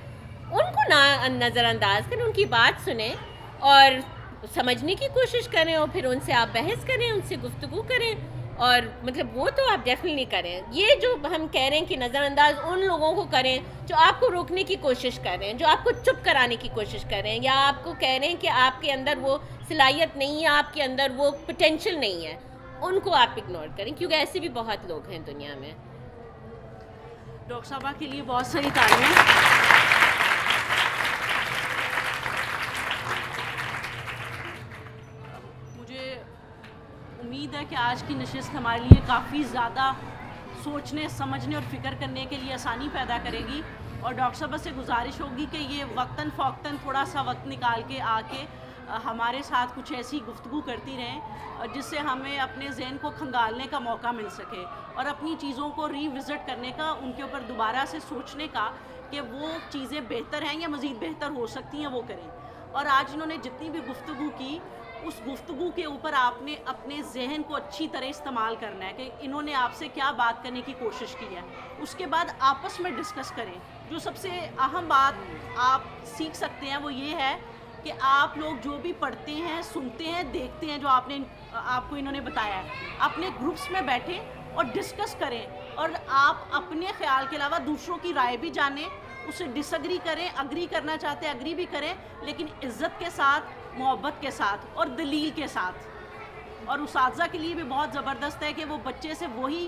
ان کو نظر انداز کریں, ان کی بات سنیں اور سمجھنے کی کوشش کریں, اور پھر ان سے آپ بحث کریں, ان سے گفتگو کریں. اور مطلب وہ تو آپ ڈیفینیٹلی کریں. یہ جو ہم کہہ رہے ہیں کہ نظر انداز ان لوگوں کو کریں جو آپ کو روکنے کی کوشش کر رہے ہیں, جو آپ کو چپ کرانے کی کوشش کر رہے ہیں, یا آپ کو کہہ رہے ہیں کہ آپ کے اندر وہ صلاحیت نہیں ہے, آپ کے اندر وہ پوٹینشیل نہیں ہے, ان کو آپ اگنور کریں, کیونکہ ایسے بھی بہت لوگ ہیں دنیا میں. ڈاکٹر صاحبہ کے لیے بہت ساری تعریفیں. امید ہے کہ آج کی نشست ہمارے لیے کافی زیادہ سوچنے, سمجھنے اور فکر کرنے کے لیے آسانی پیدا کرے گی. اور ڈاکٹر صاحبہ سے گزارش ہوگی کہ یہ وقتاً فوقتاً تھوڑا سا وقت نکال کے آ کے ہمارے ساتھ کچھ ایسی گفتگو کرتی رہیں جس سے ہمیں اپنے ذہن کو کھنگالنے کا موقع مل سکے اور اپنی چیزوں کو ری وزٹ کرنے کا, ان کے اوپر دوبارہ سے سوچنے کا کہ وہ چیزیں بہتر ہیں یا مزید بہتر ہو سکتی ہیں, وہ کریں. اور آج انہوں نے جتنی بھی گفتگو کی, اس گفتگو کے اوپر آپ نے اپنے ذہن کو اچھی طرح استعمال کرنا ہے کہ انہوں نے آپ سے کیا بات کرنے کی کوشش کی ہے. اس کے بعد آپس میں ڈسکس کریں. جو سب سے اہم بات آپ سیکھ سکتے ہیں وہ یہ ہے کہ آپ لوگ جو بھی پڑھتے ہیں, سنتے ہیں, دیکھتے ہیں, جو آپ کو انہوں نے بتایا ہے, اپنے گروپس میں بیٹھیں اور ڈسکس کریں, اور آپ اپنے خیال کے علاوہ دوسروں کی رائے بھی جانیں, اسے ڈس ایگری کریں, اگری کرنا چاہتے ہیں اگری بھی کریں, لیکن عزت کے ساتھ, محبت کے ساتھ اور دلیل کے ساتھ. اور اساتذہ کے لیے بھی بہت زبردست ہے کہ وہ بچے سے وہی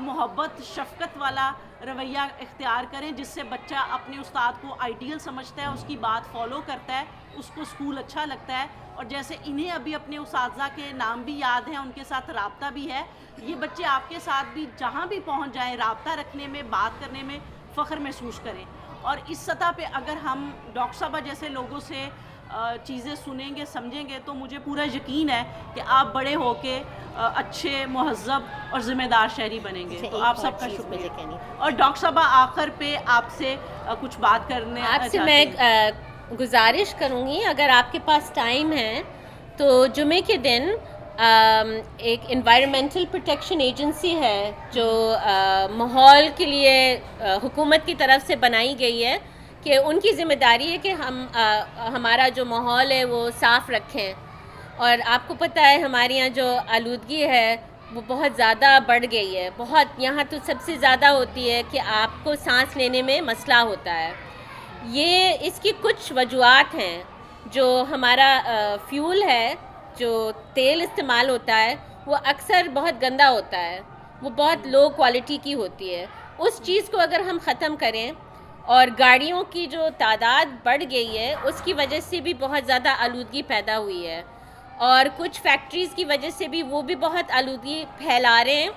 محبت, شفقت والا رویہ اختیار کریں جس سے بچہ اپنے استاد کو آئیڈیل سمجھتا ہے, اس کی بات فالو کرتا ہے, اس کو اسکول اچھا لگتا ہے. اور جیسے انہیں ابھی اپنے اساتذہ کے نام بھی یاد ہیں, ان کے ساتھ رابطہ بھی ہے, یہ بچے آپ کے ساتھ بھی جہاں بھی پہنچ جائیں رابطہ رکھنے میں, بات کرنے میں فخر محسوس کریں. اور اس سطح پہ اگر ہم ڈاکٹر صاحبہ جیسے لوگوں سے چیزیں سنیں گے, سمجھیں گے, تو مجھے پورا یقین ہے کہ آپ بڑے ہو کے اچھے, مہذب اور ذمہ دار شہری بنیں گے. تو آپ سب کا شکریہ. اور ڈاکٹر صاحبہ آخر پہ آپ سے کچھ بات کرنے آپ سے میں گزارش کروں گی, اگر آپ کے پاس ٹائم ہے تو جمعے کے دن ایک انوائرمنٹل پروٹیکشن ایجنسی ہے جو ماحول کے لیے حکومت کی طرف سے بنائی گئی ہے, کہ ان کی ذمہ داری ہے کہ ہم ہمارا جو ماحول ہے وہ صاف رکھیں. اور آپ کو پتہ ہے ہمارے یہاں جو آلودگی ہے وہ بہت زیادہ بڑھ گئی ہے، بہت، یہاں تو سب سے زیادہ ہوتی ہے کہ آپ کو سانس لینے میں مسئلہ ہوتا ہے. یہ اس کی کچھ وجوہات ہیں. جو ہمارا فیول ہے، جو تیل استعمال ہوتا ہے، وہ اکثر بہت گندا ہوتا ہے، وہ بہت لو کوالٹی کی ہوتی ہے. اس چیز کو اگر ہم ختم کریں، اور گاڑیوں کی جو تعداد بڑھ گئی ہے اس کی وجہ سے بھی بہت زیادہ آلودگی پیدا ہوئی ہے، اور کچھ فیکٹریز کی وجہ سے بھی وہ بھی بہت آلودگی پھیلا رہے ہیں.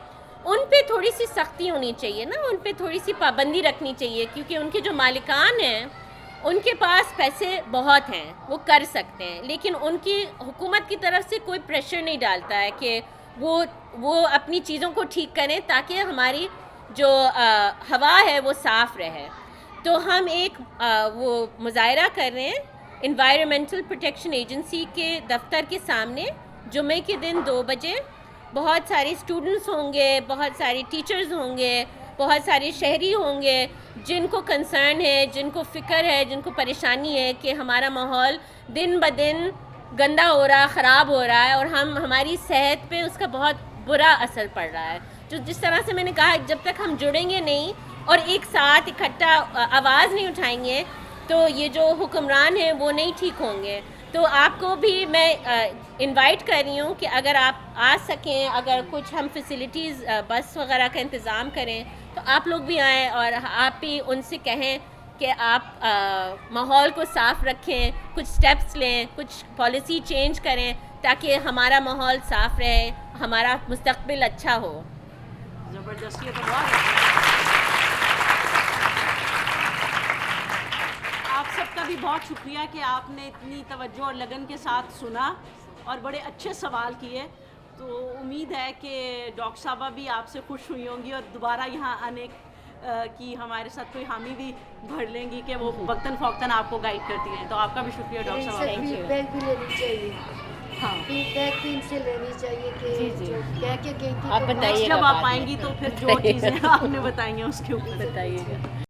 ان پہ تھوڑی سی سختی ہونی چاہیے نا، ان پہ تھوڑی سی پابندی رکھنی چاہیے، کیونکہ ان کے جو مالکان ہیں ان کے پاس پیسے بہت ہیں، وہ کر سکتے ہیں، لیکن ان کی حکومت کی طرف سے کوئی پریشر نہیں ڈالتا ہے کہ وہ اپنی چیزوں کو ٹھیک کریں تاکہ ہماری جو ہوا ہے وہ صاف رہے. تو ہم ایک وہ مظاہرہ کر رہے ہیں انوائرمنٹل پروٹیکشن ایجنسی کے دفتر کے سامنے جمعے کے دن 2 بجے. بہت سارے اسٹوڈنٹس ہوں گے، بہت سارے ٹیچرز ہوں گے، بہت سارے شہری ہوں گے جن کو کنسرن ہے، جن کو فکر ہے، جن کو پریشانی ہے کہ ہمارا ماحول دن بدن گندا ہو رہا، خراب ہو رہا ہے، اور ہماری صحت پہ اس کا بہت برا اثر پڑ رہا ہے. جس طرح سے میں نے کہا، جب تک ہم جڑیں گے نہیں اور ایک ساتھ اکٹھا آواز نہیں اٹھائیں گے تو یہ جو حکمران ہیں وہ نہیں ٹھیک ہوں گے. تو آپ کو بھی میں انوائٹ کر رہی ہوں کہ اگر آپ آ سکیں، اگر کچھ ہم فیسلٹیز بس وغیرہ کا انتظام کریں تو آپ لوگ بھی آئیں، اور آپ بھی ان سے کہیں کہ آپ ماحول کو صاف رکھیں، کچھ سٹیپس لیں، کچھ پالیسی چینج کریں تاکہ ہمارا ماحول صاف رہے، ہمارا مستقبل اچھا ہو. زبردست، یہ تو بہت اچھا. آپ سب کا بھی بہت شکریہ کہ آپ نے اتنی توجہ اور لگن کے ساتھ سنا اور بڑے اچھے سوال کیے. تو امید ہے کہ ڈاکٹر صاحبہ بھی آپ سے خوش ہوئی ہوں گی اور دوبارہ یہاں آنے کی ہمارے ساتھ کوئی حامی بھی بھر لیں گی کہ وہ وقتاً فوقتاً آپ کو گائیڈ کرتی ہیں. تو آپ کا بھی شکریہ ڈاکٹر صاحبہ. فیڈ بیک بھی لینی چاہیے، ہاں، فیڈ بیک بھی ان سے لینی چاہیے کہ جو کہہ کے گئی تھی آپ بتائیے جب آپ آئیں گی تو پھر جو چیزیں آپ نے بتائی ہیں اس کے اوپر بتائیے گا.